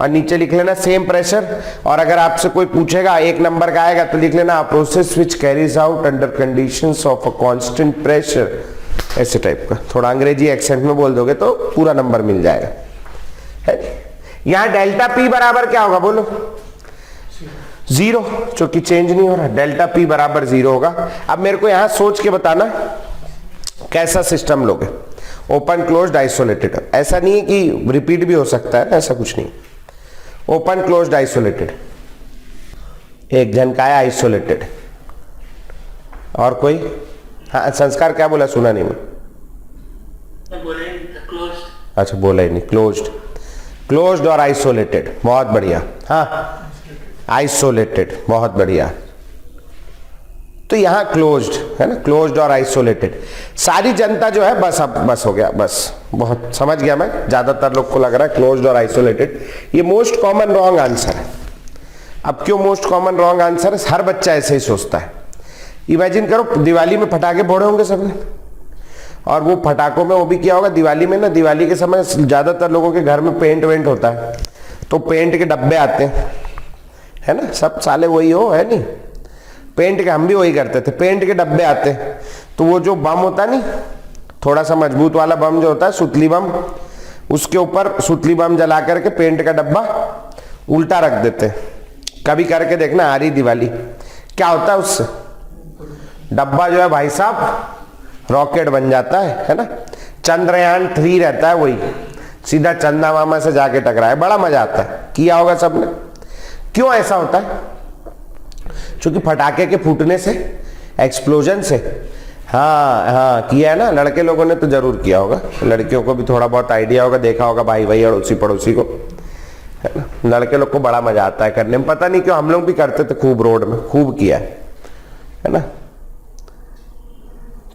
A: और नीचे लिख लेना सेम प्रेशर। और अगर आपसे कोई पूछेगा 1 नंबर का आएगा तो लिख लेना process which carries out under conditions of a constant pressure, ऐसे टाइप का। थोड़ा अंग्रेजी एक्सेंट में बोल दोगे तो पूरा नंबर मिल जाएगा, है। यहां डेल्टा पी बराबर क्या होगा, बोलो, 0, क्योंकि चेंज नहीं हो रहा, डेल्टा पी बराबर 0 होगा। अब मेरे को यहां सोच के बताना कैसा सिस्टम लोगे, ओपन क्लोज्ड आइसोलेटेड। ऐसा नहीं है कि रिपीट भी हो सकता है, ऐसा कुछ नहीं। ओपन क्लोज्ड आइसोलेटेड, एक जन का है आइसोलेटेड, और कोई, हाँ संस्कार क्या बोला, सुना नहीं मैं, अच्छा बोला ही नहीं, क्लोज्ड, क्लोज्ड और आइसोलेटेड, बहुत बढ़िया। हाँ आइसोलेटेड, बहुत बढ़िया। तो यहां क्लोज्ड है ना, क्लोज्ड और आइसोलेटेड। सारी जनता जो है, बस अब बस हो गया, बस बहुत समझ गया मैं, ज्यादातर लोग को लग रहा है क्लोज्ड और आइसोलेटेड। ये मोस्ट कॉमन रॉन्ग आंसर है। अब क्यों मोस्ट कॉमन रॉन्ग आंसर है, हर बच्चा ऐसे ही सोचता है। इमेजिन करो दिवाली में पटाखे फोड़े होंगे सबने, और वो पटाखों में वो भी किया होगा दिवाली में ना, दिवाली के समय ज्यादातर लोगों के घर में पेंट वेंट होता है, तो पेंट के डब्बे आते हैं, है ना, सब साले वही हो, है नहीं, पेंट के, हम भी वही करते थे, पेंट के डब्बे आते हैं। तो वो जो बम होता नहीं, थोड़ा सा मजबूत वाला बम जो होता है, सुतली बम, उसके ऊपर सुतली बम जला करके पेंट का डब्बा उल्टा रख देते हैं। कभी करके देखना, आ रही दिवाली, क्या होता है उससे, डब्बा जो है भाई साहब रॉकेट बन जाता है ना। चंद्रयान 3 रहता है, वही सीधा चंदा मामा से जाके टकरा है, बड़ा मजा आता है, किया होगा सबने। क्यों ऐसा होता है, क्योंकि पटाखे के फूटने से, एक्सप्लोजन से, हाँ हाँ किया है ना, लड़के लोगों ने तो जरूर किया होगा, लड़कियों को भी थोड़ा बहुत आइडिया होगा, देखा होगा भाई भाई अड़ोसी पड़ोसी को, है ना। लड़के लोग को बड़ा मजा आता है करने में, पता नहीं क्यों, हम लोग भी करते थे खूब, रोड में खूब किया है ना।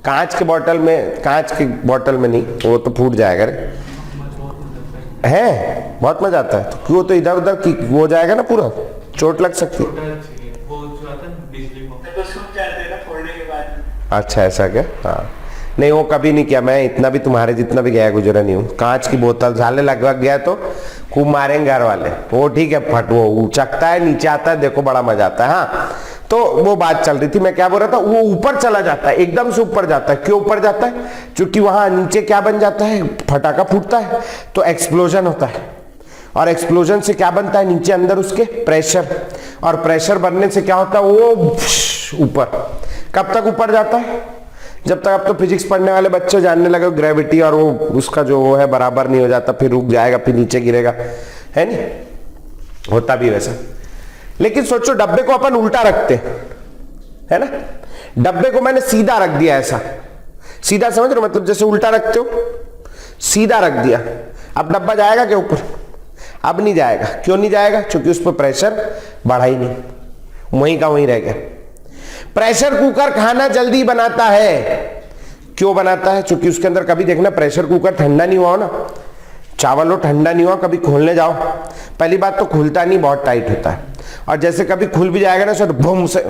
A: कांच के बोतल में नहीं, वो तो फूट जाएगा रे। है बहुत मजा आता है, तो क्यों, तो इधर उधर की वो जाएगा ना, पूरा चोट लग सकती है।
B: वो जो आता है ना बिजली को, तो सूख जाते हैं ना फोड़ने के बाद।
A: अच्छा ऐसा क्या? हाँ नहीं वो कभी नहीं किया, मैं इतना भी तुम्हारे जितना भी गया गुजरा नहीं हूँ। कांच की बोतल झाले लगभग गया तो खूब मारेंगे घर वाले, वो ठीक है, फट वो उचकता है नीचे आता है, देखो बड़ा मजा आता है। हाँ तो वो बात चल रही थी, मैं क्या बोल रहा था, वो ऊपर चला जाता है, एकदम से ऊपर जाता है। क्यों ऊपर जाता है? क्योंकि वहां नीचे क्या बन जाता है, फटाका फूटता है तो एक्सप्लोजन होता है, और एक्सप्लोजन से क्या बनता है, नीचे अंदर उसके प्रेशर, और प्रेशर बनने से क्या होता है, वो ऊपर। कब तक ऊपर जाता है? जब तक, अब तो फिजिक्स पढ़ने वाले बच्चे जानने लगे ग्रेविटी, और वो उसका जो वो है बराबर नहीं हो जाता, फिर रुक जाएगा, फिर नीचे गिरेगा, है नहीं, होता भी वैसा। लेकिन सोचो डब्बे को अपन उल्टा रखते है ना, डब्बे को मैंने सीधा रख दिया, ऐसा सीधा, समझ रहे हो, मतलब जैसे उल्टा रखते हो, सीधा रख दिया। अब डब्बा जाएगा क्या ऊपर? अब नहीं जाएगा। क्यों नहीं जाएगा? क्योंकि उस पर प्रेशर बढ़ा ही नहीं, वहीं का वहीं रह गया। प्रेशर कुकर खाना जल्दी बनाता है। क्यों बनाता है? क्योंकि उसके अंदर, कभी देखना प्रेशर कुकर ठंडा नहीं हुआ हो ना, चावल हो ठंडा नहीं हुआ, कभी खोलने जाओ, पहली बात तो खुलता नहीं, बहुत टाइट होता है, और जैसे कभी खुल भी जाएगा ना सर, बूम से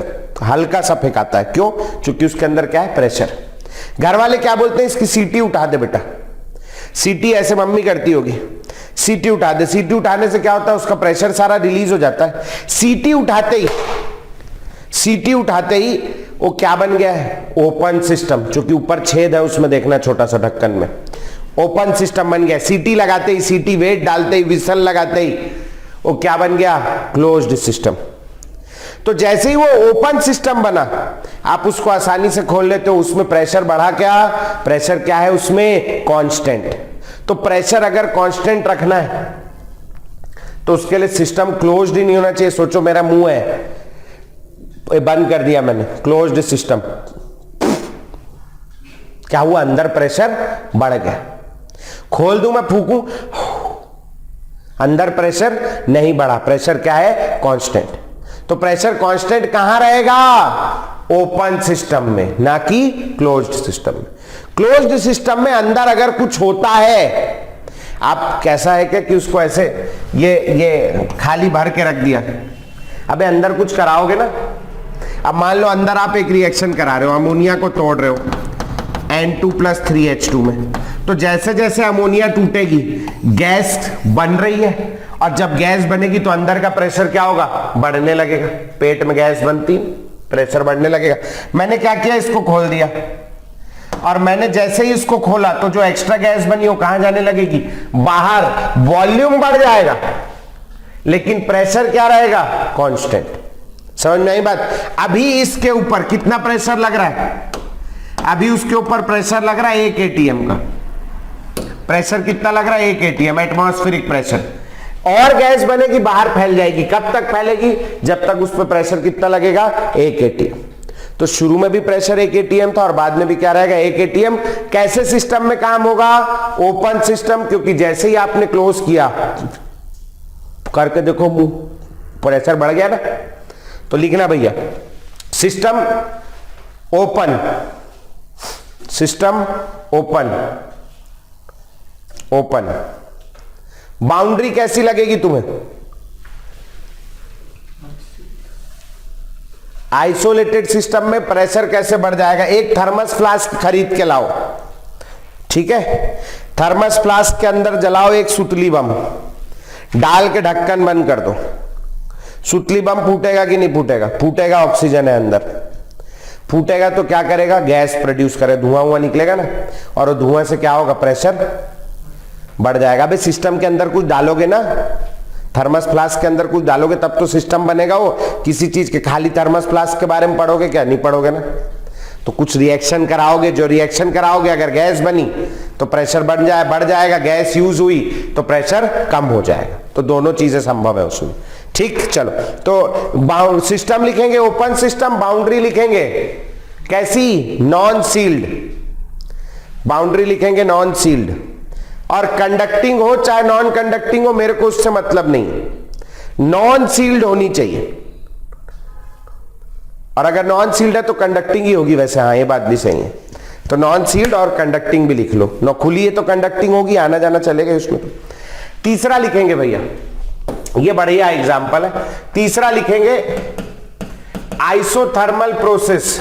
A: हल्का सा फेंकाता है। क्यों? क्योंकि उसके अंदर क्या है, प्रेशर। घर वाले क्या बोलते हैं, इसकी सीटी उठा दे बेटा, सीटी ऐसे मम्मी करती होगी, सीटी उठा दे। सीटी उठाने से क्या होता है, उसका प्रेशर सारा रिलीज हो जाता है। सीटी उठाते ही वो क्या बन गया है, ओपन सिस्टम। क्योंकि ऊपर छेद है उसमें, देखना छोटा सा ढक्कन में, ओपन सिस्टम बन गया। सीटी लगाते ही, सीटी वेट डालते ही, विसल लगाते ही वो क्या बन गया, क्लोज्ड सिस्टम। तो जैसे ही वो ओपन सिस्टम बना, आप उसको आसानी से खोल लेते हो। उसमें प्रेशर बढ़ा, क्या प्रेशर क्या है उसमें, कांस्टेंट। तो प्रेशर अगर कांस्टेंट रखना है तो उसके लिए सिस्टम क्लोज्ड ही नहीं होना चाहिए। सोचो मेरा मुंह है, बंद कर दिया मैंने, क्लोज्ड सिस्टम, क्या हुआ, अंदर प्रेशर बढ़ गया। खोल दूं मैं, फूकूं, अंदर प्रेशर नहीं बढ़ा, प्रेशर क्या है, कांस्टेंट। तो प्रेशर कांस्टेंट कहां रहेगा, ओपन सिस्टम में, ना कि क्लोज्ड सिस्टम में। क्लोज्ड सिस्टम में अंदर अगर कुछ होता है, आप कैसा है कि उसको ऐसे ये खाली भर के रख दिया, अबे अंदर कुछ कराओगे ना। अब मान लो अंदर आप एक रिएक्शन करा रहे हो, अमोनिया को तोड़ रहे हो N2+3H2 में, तो जैसे जैसे अमोनिया टूटेगी गैस बन रही है, और जब गैस बनेगी तो अंदर का प्रेशर क्या होगा, बढ़ने लगेगा। पेट में गैस बनती, प्रेशर बढ़ने लगेगा। मैंने क्या किया, इसको खोल दिया, और मैंने जैसे ही इसको खोला तो जो एक्स्ट्रा गैस बनी वो कहां जाने लगेगी, बाहर। वॉल्यूम बढ़ जाएगा लेकिन प्रेशर क्या रहेगा, कांस्टेंट। समझ में आई बात? अभी इसके ऊपर कितना प्रेशर लग रहा है, अभी उसके ऊपर प्रेशर लग रहा है 1 atm का। प्रेशर कितना लग रहा है, 1 atm, एटमॉस्फेरिक प्रेशर। और गैस बनेगी, बाहर फैल जाएगी। कब तक फैलेगी, जब तक उस पर प्रेशर कितना लगेगा, 1 atm। तो शुरू में भी प्रेशर 1 atm था और बाद में भी क्या रहेगा, 1 atm। कैसे सिस्टम में काम होगा, ओपन सिस्टम, क्योंकि जैसे ही आपने क्लोज किया, करके देखो मुंह, प्रेशर बढ़ गया ना। तो लिखना भैया, system open, system open, open. Boundary कैसी लगेगी तुम्हें, आइसोलेटेड सिस्टम में प्रेशर कैसे बढ़ जाएगा। एक थर्मस फ्लास्क खरीद के लाओ, ठीक है, थर्मस फ्लास्क के अंदर जलाओ एक सुतली बम, डाल के ढक्कन बंद कर दो। सुतली बम फूटेगा कि नहीं फूटेगा, फूटेगा, ऑक्सीजन है अंदर, फूटेगा तो क्या करेगा, गैस प्रोड्यूस करे, धुआं निकलेगा ना, और धुआं से क्या होगा, प्रेशर बढ़ जाएगा। अबे सिस्टम के अंदर कुछ डालोगे ना, थर्मस फ्लास्क के अंदर कुछ डालोगे तब तो सिस्टम बनेगा। वो किसी चीज के, खाली थर्मस फ्लास्क के बारे में पढ़ोगे क्या, नहीं पढ़ोगे ना। तो कुछ रिएक्शन कराओगे, जो रिएक्शन कराओगे अगर गैस बनी तो प्रेशर बढ़ जाएगा, गैस यूज हुई तो प्रेशर कम हो जाएगा। तो दोनों चीजें संभव है उसमें, ठीक। चलो, तो सिस्टम लिखेंगे ओपन सिस्टम, बाउंड्री लिखेंगे कैसी, नॉन सील्ड, बाउंड्री लिखेंगे नॉन सील्ड। और कंडक्टिंग हो चाहे नॉन कंडक्टिंग हो, मेरे को उससे मतलब नहीं, नॉन सील्ड होनी चाहिए। और अगर नॉन सील्ड है तो कंडक्टिंग ही होगी वैसे, हाँ ये बात भी सही है। तो नॉन सील्ड और कंडक्टिंग भी लिख लो, न खुली है तो कंडक्टिंग होगी, आना जाना चलेगा उसमें। तीसरा लिखेंगे भैया, ये बढ़िया एग्जांपल है। तीसरा लिखेंगे isothermal process.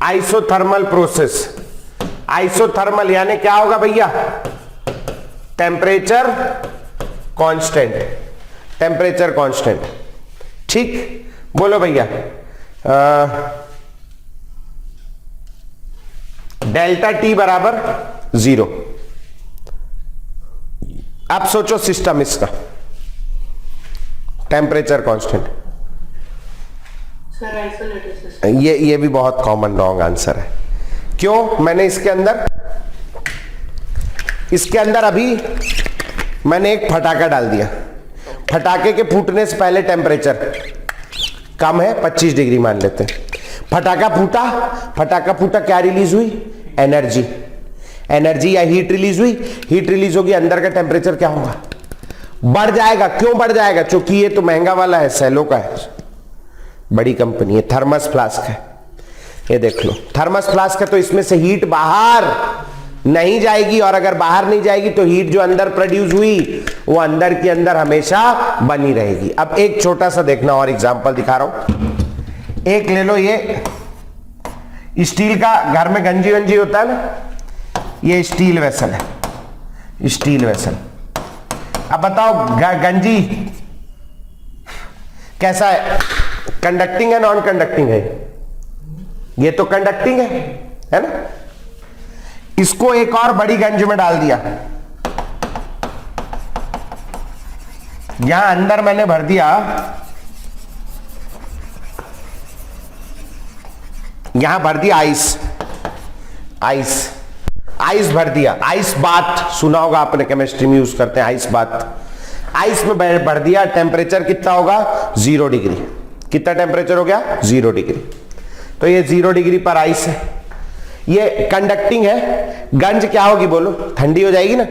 A: Isothermal process, isothermal यानी क्या होगा भैया, टेम्परेचर कांस्टेंट, टेम्परेचर कांस्टेंट। ठीक, बोलो भैया डेल्टा टी बराबर 0। अब सोचो सिस्टम इसका, temperature constant,
C: sir isolated system.
A: ये भी बहुत कॉमन रॉन्ग आंसर है। क्यों? मैंने इसके अंदर अभी मैंने एक फटाका डाल दिया, फटाके के फूटने से पहले टेम्परेचर कम है, 25 डिग्री मान लेते हैं। फटाका फूटा, क्या रिलीज हुई, एनर्जी, एनर्जी या हीट रिलीज हुई, हीट रिलीज होगी, अंदर का टेम्परेचर क्या होगा, बढ़ जाएगा। क्यों बढ़ जाएगा? क्योंकि ये तो महंगा वाला है, सेलो का है, बड़ी कंपनी है, थर्मस फ्लास्क है। ये देख लो थर्मस फ्लास्क है, तो इसमें से हीट बाहर नहीं जाएगी, और अगर बाहर नहीं जाएगी तो हीट जो अंदर प्रोड्यूस हुई वो अंदर के अंदर हमेशा बनी रहेगी। अब एक छोटा सा देखना और एग्जांपल दिखा रहा हूं। एक ले लो, ये स्टील का, घर में गंजी वंजी होता है ना, ये स्टील वेसल है, स्टील वेसल। अब बताओ गंजी कैसा है, कंडक्टिंग है नॉन कंडक्टिंग है? ये तो कंडक्टिंग है ना। इसको एक और बड़ी गंज में डाल दिया, यहां अंदर मैंने भर दिया, यहां भर दिया आइस, आइस, आइस भर दिया, आइस बाथ सुना होगा आपने, केमिस्ट्री में यूज करते हैं आइस बाथ। आइस में भर दिया, टेम्परेचर कितना होगा, 0 डिग्री। कितना टेम्परेचर हो गया, 0 डिग्री। तो ये 0 डिग्री पर आइस है, ये कंडक्टिंग है। गंज क्या होगी बोलो, ठंडी हो जाएगी ना,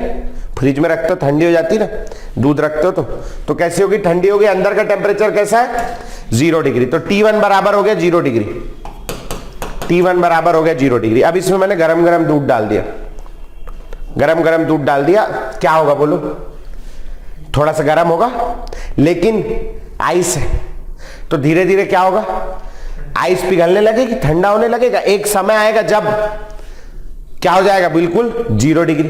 A: फ्रिज में रखते हो ठंडी हो जाती ना, दूध रखते हो तो कैसी होगी, ठंडी होगी। अंदर का टेम्परेचर कैसा है, 0 डिग्री। तो T1 बराबर हो गया 0 डिग्री, T1 बराबर हो गया 0 डिग्री। अब इसमें मैंने गरम गरम दूध डाल दिया, गरम गरम दूध डाल दिया, क्या होगा बोलो, थोड़ा सा गरम होगा, लेकिन आइस है तो धीरे धीरे क्या होगा, आइस पिघलने लगेगी, ठंडा होने लगेगा। एक समय आएगा जब क्या हो जाएगा, बिल्कुल 0 डिग्री,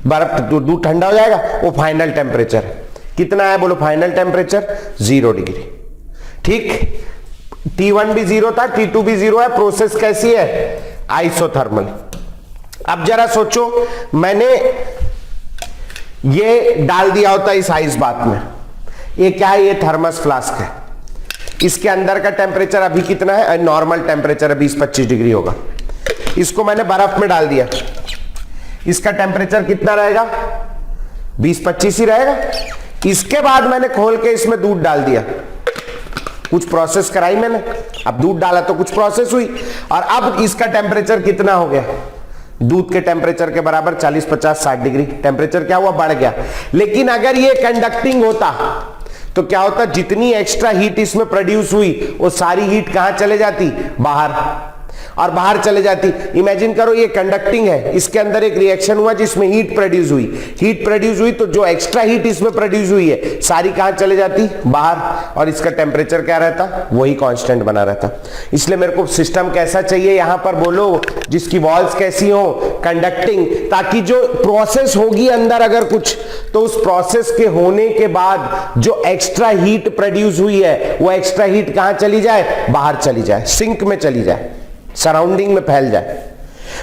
A: बर्फ दूध ठंडा हो जाएगा। वो फाइनल टेम्परेचर है, कितना है बोलो, फाइनल टेम्परेचर 0 डिग्री। ठीक, T1 भी 0 था, T2 भी 0 है। प्रोसेस कैसी है, आइसोथर्मल। अब जरा सोचो, मैंने ये डाल दिया होता इस आइस बाथ में, ये क्या है, ये थर्मस फ्लास्क है। इसके अंदर का टेम्परेचर अभी कितना है, नॉर्मल टेम्परेचर 20-25 डिग्री होगा। इसको मैंने बर्फ में डाल दिया, इसका टेम्परेचर कितना रहेगा, 20-25 ही रहेगा। इसके बाद मैंने खोल के इसमें दूध डाल दिया, कुछ प्रोसेस कराई मैंने, अब दूध डाला तो कुछ प्रोसेस हुई, और अब इसका टेम्परेचर कितना हो गया, दूध के टेम्परेचर के बराबर 40-50-60 डिग्री। टेम्परेचर क्या हुआ, बढ़ गया। लेकिन अगर ये कंडक्टिंग होता तो क्या होता, जितनी एक्स्ट्रा हीट इसमें प्रोड्यूस हुई वो सारी हीट कहां चले जाती, बाहर, और बाहर चले जाती। इमेजिन करो ये कंडक्टिंग है, इसके अंदर एक रिएक्शन हुआ जिसमें हीट प्रोड्यूस हुई, हीट प्रोड्यूस हुई तो जो एक्स्ट्रा हीट इसमें प्रोड्यूस हुई है सारी कहां चले जाती, बाहर, और इसका टेम्परेचर क्या रहता, वही कांस्टेंट बना रहता। इसलिए मेरे को सिस्टम कैसा चाहिए यहां पर बोलो, जिसकी वॉल्स कैसी हो, कंडक्टिंग, ताकि जो प्रोसेस होगी अंदर अगर कुछ, तो उस प्रोसेस के होने के बाद जो एक्स्ट्रा हीट प्रोड्यूस हुई है वो एक्स्ट्रा हीट कहां चली जाए, बाहर चली जाए, सिंक में चली जाए, सराउंडिंग में फैल जाए।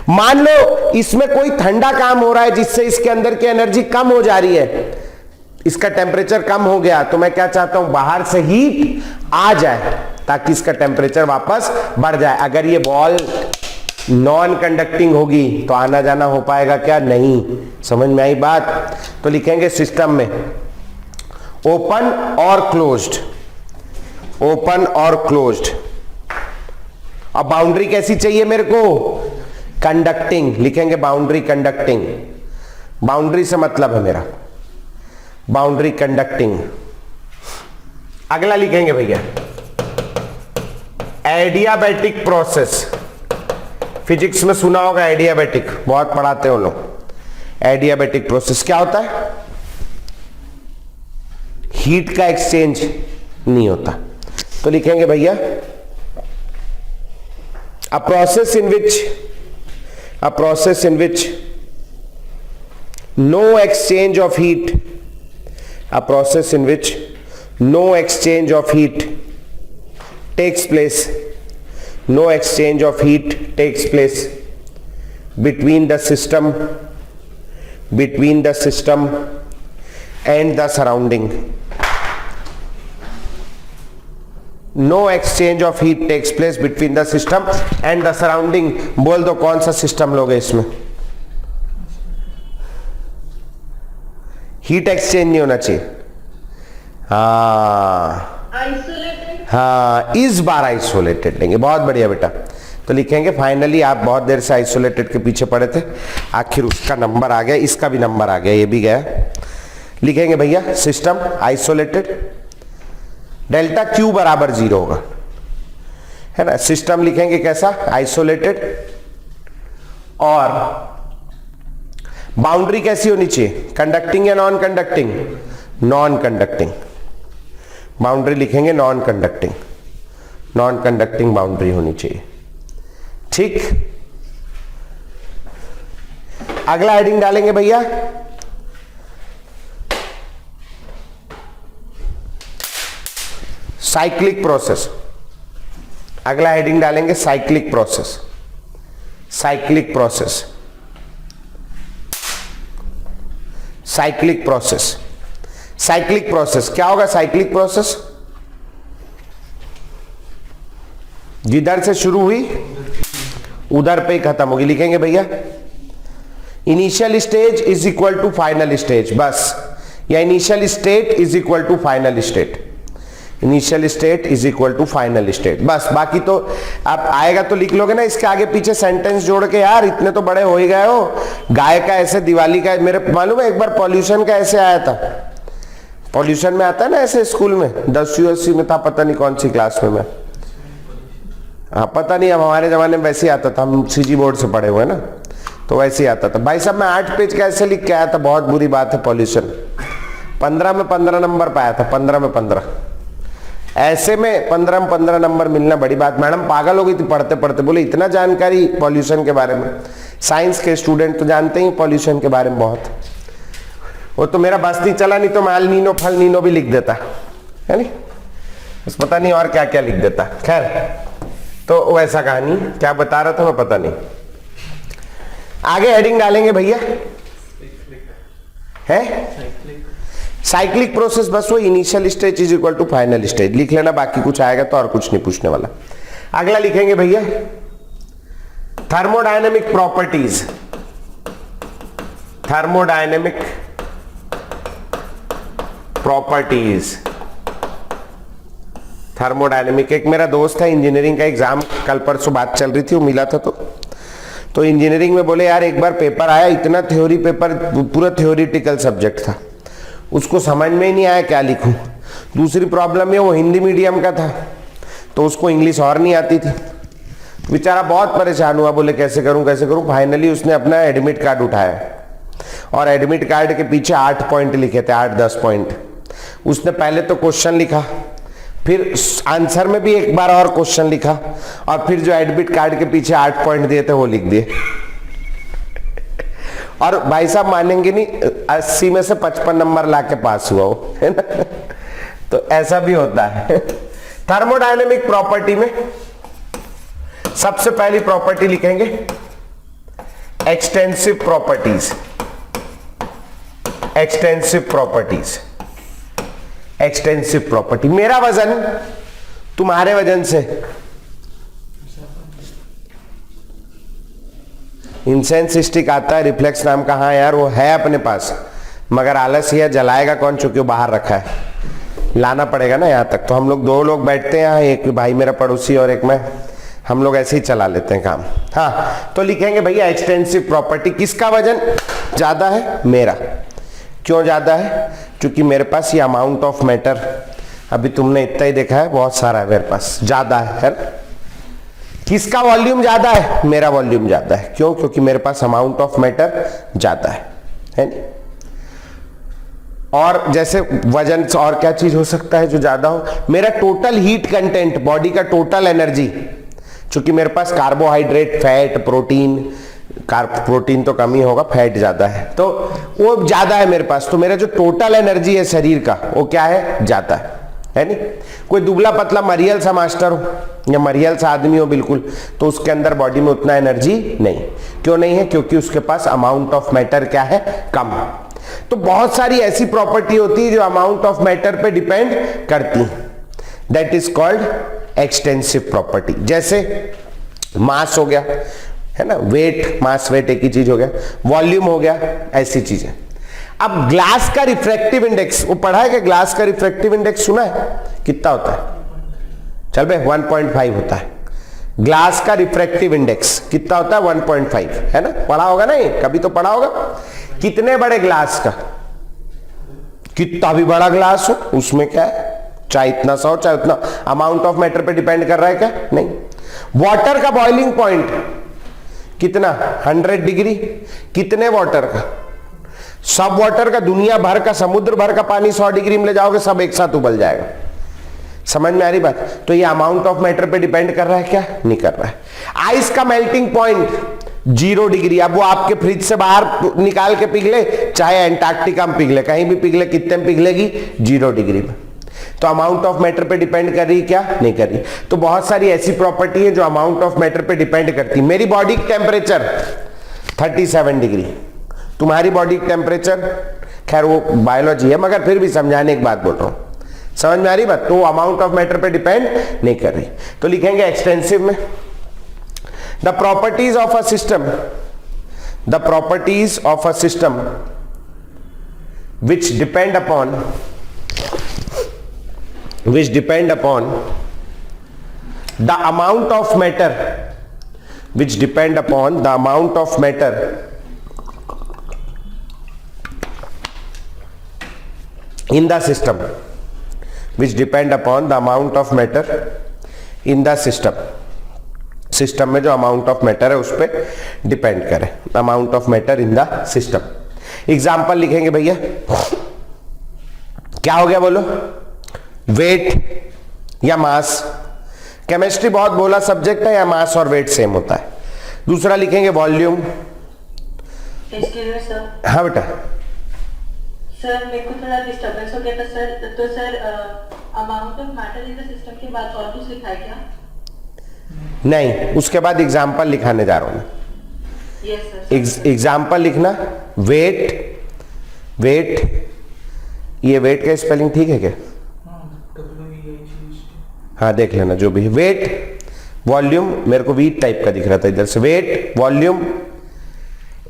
A: मान लो इसमें कोई ठंडा काम हो रहा है जिससे इसके अंदर की एनर्जी कम हो जा रही है, इसका टेम्परेचर कम हो गया, तो मैं क्या चाहता हूं, बाहर से हीट आ जाए ताकि इसका टेम्परेचर वापस बढ़ जाए। अगर ये बॉल नॉन कंडक्टिंग होगी तो आना जाना हो पाएगा क्या, नहीं। समझ में आई बात? तो लिखेंगे सिस्टम में ओपन और क्लोज्ड, ओपन और क्लोज्ड। अब बाउंड्री कैसी चाहिए मेरे को, कंडक्टिंग, लिखेंगे बाउंड्री कंडक्टिंग। बाउंड्री से मतलब है मेरा बाउंड्री कंडक्टिंग। अगला लिखेंगे भैया एडियाबैटिक प्रोसेस, फिजिक्स में सुना होगा एडियाबैटिक, बहुत पढ़ाते हो लोग। एडियाबैटिक प्रोसेस क्या होता है? हीट का एक्सचेंज नहीं होता। तो लिखेंगे भैया a process in which no exchange of heat, a process in which no exchange of heat takes place, no exchange of heat takes place between the system and the surrounding. No exchange of heat takes place between the system and the surrounding. बोल दो कौन सा system लोगे इसमें? Heat exchange नहीं होना चाहिए। हाँ, इस बार आइसोलेटेड लेंगे। बहुत बढ़िया बेटा। तो लिखेंगे फाइनली, आप बहुत देर से आइसोलेटेड के पीछे पड़े थे, आखिर उसका नंबर आ गया, इसका भी नंबर आ गया, ये भी गया। लिखेंगे भैया सिस्टम आइसोलेटेड, डेल्टा क्यू बराबर 0 होगा, है ना। सिस्टम लिखेंगे कैसा? आइसोलेटेड। और बाउंड्री कैसी होनी चाहिए? कंडक्टिंग या non conducting? Non conducting. Boundary लिखेंगे non conducting, non conducting boundary होनी चाहिए। ठीक, अगला हेडिंग डालेंगे भैया साइक्लिक प्रोसेस। अगला हेडिंग डालेंगे cyclic process. Cyclic process, cyclic process, cyclic process क्या होगा? साइक्लिक प्रोसेस जिधर से शुरू हुई उधर पे ही खत्म होगी। लिखेंगे भैया initial stage is equal to final stage, बस, या initial state is equal to final state. Initial state is equal to final state, बस। बाकी तो आप आएगा तो लिख लोगे ना, इसके आगे पीछे सेंटेंस जोड़ के। यार इतने तो बड़े हो ही गए हो। गाय का ऐसे, दिवाली का, मेरे मालूम है एक बार पॉल्यूशन का ऐसे आया था। पॉल्यूशन में आता है ना ऐसे स्कूल में, 10वीं में था, पता नहीं कौन सी क्लास में मैं। हाँ पता नहीं, अब हमारे जमाने में वैसे ही आता था, हम सीजी बोर्ड से पढ़े हुए ना, तो वैसे ही आता था। भाई साहब मैं 8 पेज का ऐसे लिख के आया था, बहुत बुरी बात है पॉल्यूशन। 15 में 15 नंबर पाया था, 15 में 15। ऐसे में 15 में 15 नंबर मिलना बड़ी बात। मैडम पागल हो गई थी पढ़ते पढ़ते, बोले इतना जानकारी पॉल्यूशन के बारे में। साइंस के स्टूडेंट तो जानते ही पॉल्यूशन के बारे में बहुत। वो तो मेरा बस नहीं चला, नहीं तो मैं नीनो फल नीनो भी लिख देता है नहीं, बस पता नहीं और क्या क्या लिख देता। खैर, तो वैसा कहानी क्या बता रहा था मैं, पता नहीं। आगे हेडिंग डालेंगे भैया है साइक्लिक प्रोसेस, बस वो initial stage is equal to final stage लिख लेना, बाकी कुछ आएगा तो और कुछ नहीं पूछने वाला। अगला लिखेंगे भैया thermodynamic properties. Thermodynamic properties, thermodynamic. एक मेरा दोस्त है, इंजीनियरिंग का एग्जाम कल परसों बात चल रही थी, वो मिला था तो इंजीनियरिंग में बोले यार एक बार पेपर आया, इतना थ्योरी पेपर, पूरा थ्योरिटिकल सब्जेक्ट था, उसको समझ में ही नहीं आया क्या लिखूं। दूसरी प्रॉब्लम है वो हिंदी मीडियम का था, तो उसको इंग्लिश और नहीं आती थी। बेचारा बहुत परेशान हुआ, बोले कैसे करूं कैसे करूं। फाइनली उसने अपना एडमिट कार्ड उठाया और एडमिट कार्ड के पीछे 8 पॉइंट लिखे थे, 8-10 पॉइंट। उसने पहले तो क्वेश्चन लिखा, फिर आंसर में भी एक बार और क्वेश्चन लिखा, और फिर जो एडमिट कार्ड के पीछे 8 पॉइंट दिए थे वो लिख दिए। और भाई साहब मानेंगे नहीं, 80 में से 55 नंबर लाके पास हुआ वो, है ना। तो ऐसा भी होता है। थर्मोडायनेमिक प्रॉपर्टी में सबसे पहली प्रॉपर्टी लिखेंगे extensive properties. Extensive properties, extensive property. मेरा वजन तुम्हारे वजन से, इंसेंस स्टिक आता है रिफ्लेक्स नाम का, हाँ यार वो है अपने पास, मगर आलस ही है, जलाएगा कौन, चूंकि वो बाहर रखा है, लाना पड़ेगा ना यहाँ तक। तो हम लोग 2 लोग बैठते हैं यहाँ, एक भाई मेरा पड़ोसी और एक मैं, हम लोग ऐसे ही चला लेते हैं काम। हाँ, तो लिखेंगे भैया एक्सटेंसिव प्रॉपर्टी। किसका वजन ज्यादा है? मेरा। क्यों ज्यादा है? क्योंकि मेरे पास ये अमाउंट ऑफ मैटर, अभी तुमने इतना ही देखा है, बहुत सारा है मेरे पास, ज्यादा है। किसका वॉल्यूम ज्यादा है? मेरा वॉल्यूम ज्यादा है। क्यों? क्योंकि मेरे पास अमाउंट ऑफ मैटर ज्यादा है नहीं? और जैसे वजन से और क्या चीज हो सकता है जो ज्यादा हो? मेरा टोटल हीट कंटेंट, बॉडी का टोटल एनर्जी, चूंकि मेरे पास कार्बोहाइड्रेट, फैट, प्रोटीन तो कम ही होगा, फैट ज्यादा है, तो वो ज्यादा है मेरे पास, तो मेरा जो टोटल एनर्जी है शरीर का वो क्या है? ज्यादा है नहीं? कोई दुबला पतला मरियल सा मास्टर हो या मरियल सा आदमी हो बिल्कुल, तो उसके अंदर बॉडी में उतना एनर्जी नहीं। क्यों नहीं है? क्योंकि उसके पास अमाउंट ऑफ मैटर क्या है? कम। तो बहुत सारी ऐसी प्रॉपर्टी होती है जो अमाउंट ऑफ मैटर पे डिपेंड करती है, that is called extensive property. जैसे मास हो गया, है ना, वेट, मास वेट एक ही चीज हो गया, वॉल्यूम हो गया, ऐसी चीजें। अब ग्लास का रिफ्रैक्टिव इंडेक्स, वो पढ़ा है कि ग्लास का रिफ्रैक्टिव इंडेक्स सुना है? कितना होता है? चल भाई 1.5 होता है। ग्लास का रिफ्रैक्टिव इंडेक्स कितना होता है? 1.5, है ना? पढ़ा होगा ना, ये कभी तो पढ़ा होगा। कितने बड़े ग्लास का? कितना भी बड़ा ग्लास हो उसमें क्या है, चाहे इतना सा हो चाहे उतना, अमाउंट ऑफ मैटर पे डिपेंड कर रहा है क्या? नहीं। वाटर का बॉइलिंग पॉइंट कितना? 100 डिग्री। कितने वाटर का? सब वाटर का, दुनिया भर का, समुद्र भर का पानी 100 डिग्री में ले जाओगे, सब एक साथ उबल जाएगा। समझ में आ रही बात? तो ये अमाउंट ऑफ मैटर पे डिपेंड कर रहा है क्या? नहीं कर रहा है। आइस का मेल्टिंग पॉइंट 0 डिग्री। अब वो आपके फ्रिज से बाहर निकाल के पिघले, चाहे एंटार्क्टिका में पिघले, कहीं भी पिघले, कितने में पिघलेगी? 0 डिग्री में। तो अमाउंट ऑफ मैटर पे डिपेंड कर रही क्या? नहीं कर रही। तो बहुत सारी ऐसी प्रॉपर्टी है जो अमाउंट ऑफ मैटर पे डिपेंड करती है। मेरी बॉडी की टेम्परेचर 37 डिग्री, तुम्हारी बॉडी की टेम्परेचर, खैर वो बायोलॉजी है मगर फिर भी समझाने की बात बोल रहा हूं, समझ में आ रही बात? तो अमाउंट ऑफ मैटर पे डिपेंड नहीं कर रही। तो लिखेंगे एक्सटेंसिव में, the properties of a system, the properties of a system which depend upon the amount of matter, which depend upon the amount of matter in the system, which depend upon the amount of matter in the system, system में जो amount of matter है उस पर depend करे, amount of matter in the system. Example लिखेंगे भैया, क्या हो गया बोलो? वेट या मास। केमिस्ट्री बहुत बोला सब्जेक्ट है, या मास और वेट सेम होता है। दूसरा लिखेंगे वॉल्यूम। हाँ बेटा।
C: सर मेरे को थोड़ा डिस्टर्बेंस हो गया था सर, तो sir amount of matter in the system के बाद और कुछ लिखा है क्या?
A: नहीं, उसके बाद एग्जाम्पल लिखाने जा रहा हूं मैं।
C: Yes sir.
A: एग्जाम्पल लिखना, वेट, वेट, ये वेट का स्पेलिंग ठीक है क्या? हाँ देख लेना जो भी है। वेट, वॉल्यूम, मेरे को वीट टाइप का दिख रहा था इधर से। Weight, volume.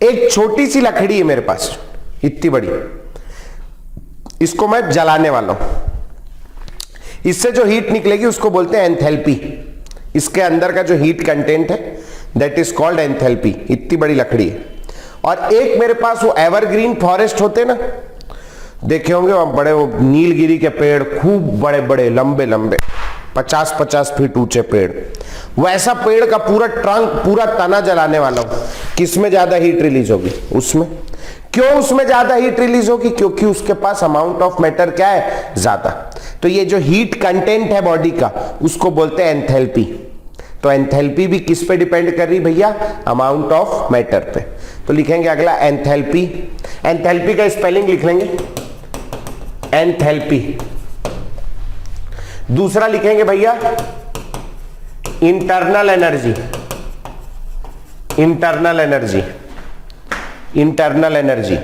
A: एक छोटी सी लकड़ी है मेरे पास, इतनी बड़ी, इसको मैं जलाने वाला हूं, इससे जो हीट निकलेगी उसको बोलते हैं एंथैल्पी। इसके अंदर का जो हीट कंटेंट है दैट इज कॉल्ड एंथैल्पी। इतनी बड़ी लकड़ी है। और एक मेरे पास वो एवरग्रीन फॉरेस्ट होते ना, देखे होंगे वहां बड़े, वो नीलगिरी के पेड़, खूब बड़े बड़े लंबे लंबे 50-50 फीट ऊंचे पेड़, वैसा पेड़ का पूरा ट्रंक, पूरा तना जलाने वाला हूं। किसमें ज्यादा हीट रिलीज होगी? उसमें। क्यों उसमें ज्यादा हीट रिलीज होगी? क्योंकि उसके पास अमाउंट ऑफ मैटर क्या है? ज्यादा। तो ये जो हीट कंटेंट है बॉडी का उसको बोलते हैं एंथैल्पी। तो एंथैल्पी भी किस पे डिपेंड कर रही भैया? अमाउंट ऑफ मैटर पे। तो लिखेंगे अगला एंथैल्पी। एंथैल्पी का स्पेलिंग लिख लेंगे, एंथैल्पी। दूसरा लिखेंगे भैया internal energy. Internal energy, internal energy,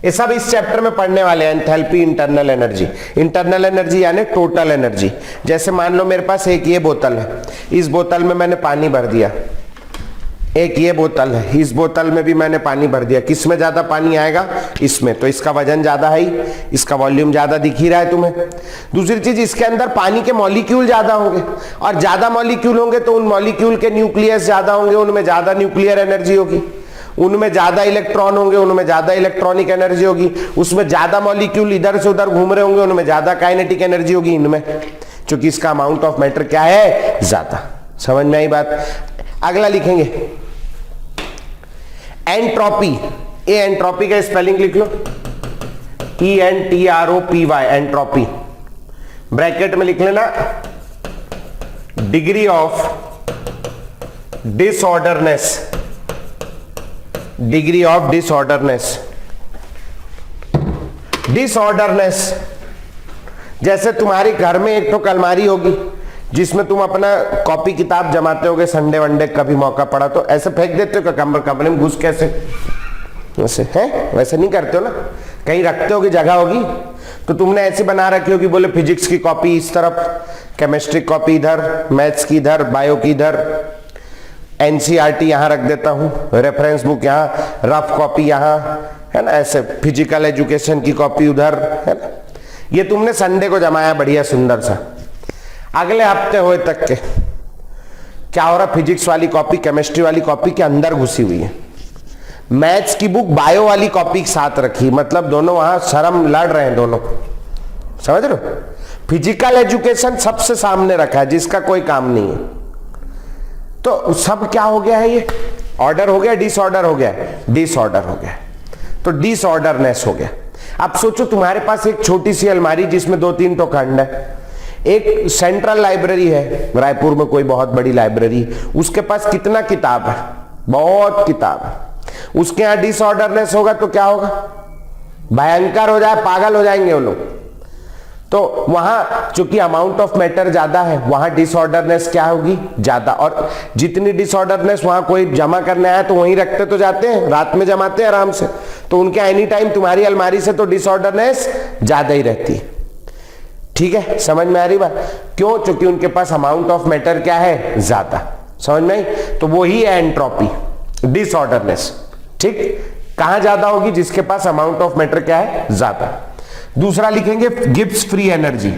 A: ये सब इस चैप्टर में पढ़ने वाले हैं। Enthalpy, internal energy. Internal energy यानी टोटल एनर्जी। जैसे मान लो मेरे पास एक ये बोतल है, इस बोतल में मैंने पानी भर दिया। एक ये बोतल है, इस बोतल में भी मैंने पानी भर दिया। किस में ज्यादा पानी आएगा? इसमें। तो इसका वजन ज्यादा है ही, इसका वॉल्यूम ज्यादा दिख ही रहा है तुम्हें। दूसरी चीज, इसके अंदर पानी के मॉलिक्यूल ज्यादा होंगे, और ज्यादा मॉलिक्यूल होंगे तो उन मॉलिक्यूल के न्यूक्लियस ज्यादा होंगे, उनमें ज्यादा न्यूक्लियर एनर्जी होगी, उनमें ज्यादा इलेक्ट्रॉन होंगे, उनमें ज्यादा इलेक्ट्रॉनिक एनर्जी होगी, उसमें ज्यादा मॉलिक्यूल इधर से उधर घूम रहे होंगे, उनमें ज्यादा काइनेटिक एनर्जी होगी, इनमें, क्योंकि इसका अमाउंट ऑफ मैटर क्या है? ज्यादा। समझ में आई बात? अगला लिखेंगे एंट्रोपी। ए एंट्रोपी का स्पेलिंग लिख लो, ENTROPY, एंट्रोपी। ब्रैकेट में लिख लेना degree of disorderness, degree of disorderness. Disorderness जैसे तुम्हारे घर में एक तो अलमारी होगी जिसमें तुम अपना कॉपी किताब जमाते होगे, संडे वनडे कभी मौका पड़ा तो ऐसे फेंक देते हो क्या कमरे में घुस? कैसे वैसे है? वैसे नहीं करते हो ना, कहीं रखते होगी, जगह होगी, तो तुमने ऐसी बना रखी होगी, बोले फिजिक्स की कॉपी इस तरफ, केमिस्ट्री कॉपी इधर, मैथ्स की इधर, बायो की इधर, NCERT यहां रख देता हूं, रेफरेंस बुक यहां, रफ कॉपी यहां, है ना, ऐसे फिजिकल एजुकेशन की कॉपी उधर, है ना। ये तुमने संडे को जमाया बढ़िया सुंदर सा। अगले हफ्ते होए तक के क्या हो रहा, फिजिक्स वाली कॉपी केमिस्ट्री वाली कॉपी के अंदर घुसी हुई है, मैथ्स की बुक बायो वाली कॉपी के साथ रखी, मतलब दोनों वहां शर्म लड़ रहे हैं दोनों, समझ रहे हो? फिजिकल एजुकेशन सबसे सामने रखा है जिसका कोई काम नहीं है, तो सब क्या हो गया है, ये ऑर्डर हो गया, डिसऑर्डर हो गया, डिसऑर्डर हो गया, तो डिसऑर्डरनेस हो गया। अब सोचो तुम्हारे पास एक छोटी सी अलमारी जिसमें 2-3 तो खंड है, एक सेंट्रल लाइब्रेरी है रायपुर में, कोई बहुत बड़ी लाइब्रेरी, उसके पास कितना किताब है, बहुत किताब है, उसके यहां डिसऑर्डरनेस होगा तो क्या होगा, भयंकर हो जाए, पागल हो जाएंगे वो लोग। तो वहां चूंकि अमाउंट ऑफ मैटर ज्यादा है, वहां डिसऑर्डरनेस क्या होगी, ज्यादा, और जितनी डिसऑर्डरनेस वहां कोई जमा करने आया तो वहीं रखते तो जाते हैं, रात में जमाते हैं आराम से, तो उनके एनी टाइम तुम्हारी अलमारी से तो डिसऑर्डरनेस ज्यादा ही रहती है। ठीक है, समझ में आ रही बात? क्यों? क्योंकि उनके पास अमाउंट ऑफ मैटर क्या है, ज्यादा। समझ में आई? तो वो ही है एंट्रोपी, डिसऑर्डरनेस। ठीक, कहां ज्यादा होगी, जिसके पास अमाउंट ऑफ मैटर क्या है, ज्यादा। दूसरा लिखेंगे Gibbs free energy,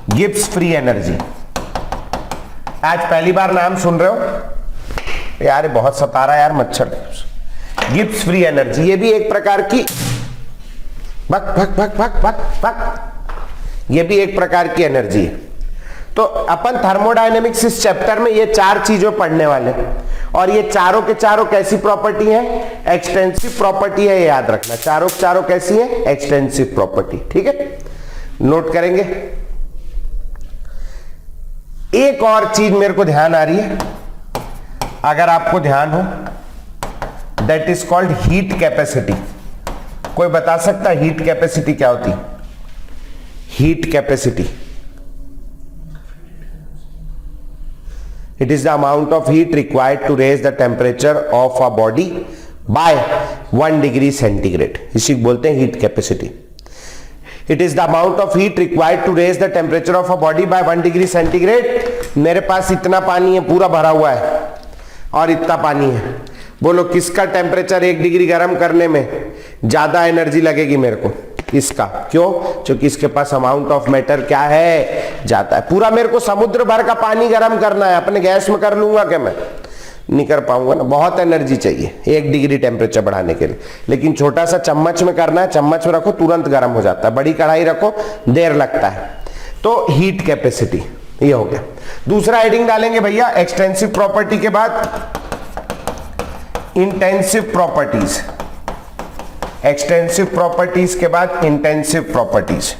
A: Gibbs free energy. आज पहली बार नाम सुन रहे हो यार, बहुत सता रहा है यार मच्छर। गिब्स फ्री एनर्जी, ये भी एक प्रकार की भक भक भक भक भक भक, ये भी एक प्रकार की एनर्जी है। तो अपन थर्मोडायनेमिक्स इस चैप्टर में ये 4 चीजों पढ़ने वाले, और ये चारों के चारों कैसी प्रॉपर्टी है, एक्सटेंसिव प्रॉपर्टी है, ये याद रखना। चारों के चारों कैसी है, एक्सटेंसिव प्रॉपर्टी। ठीक है, नोट करेंगे। एक और चीज मेरे को ध्यान आ रही है, अगर आपको ध्यान हो, that is called heat capacity. कोई बता सकता है हीट कैपेसिटी क्या होती? Heat capacity, it is the amount of heat required to raise the temperature of a body by 1 degree centigrade, इसी बोलते हैं heat capacity. It is the amount of heat required to raise the temperature of a body by 1 degree centigrade। मेरे पास इतना पानी है, पूरा भरा हुआ है, और इतना पानी है, बोलो किसका टेम्परेचर 1 डिग्री गर्म करने में ज्यादा एनर्जी लगेगी मेरे को? इसका। क्यों? क्योंकि इसके पास अमाउंट ऑफ मैटर क्या है, जाता है। पूरा मेरे को समुद्र भर का पानी गर्म करना है, अपने गैस में कर लूंगा क्या मैं? नहीं कर पाऊंगा ना, बहुत एनर्जी चाहिए 1 डिग्री टेम्परेचर बढ़ाने के लिए। लेकिन छोटा सा चम्मच में करना है, चम्मच में रखो तुरंत गर्म हो जाता है, बड़ी कढ़ाई रखो देर लगता है। तो हीट कैपेसिटी ये हो गया। दूसरा हेडिंग डालेंगे भैया, एक्सटेंसिव प्रॉपर्टी के बाद इंटेंसिव प्रॉपर्टीज, एक्सटेंसिव प्रॉपर्टीज के बाद इंटेंसिव प्रॉपर्टीज,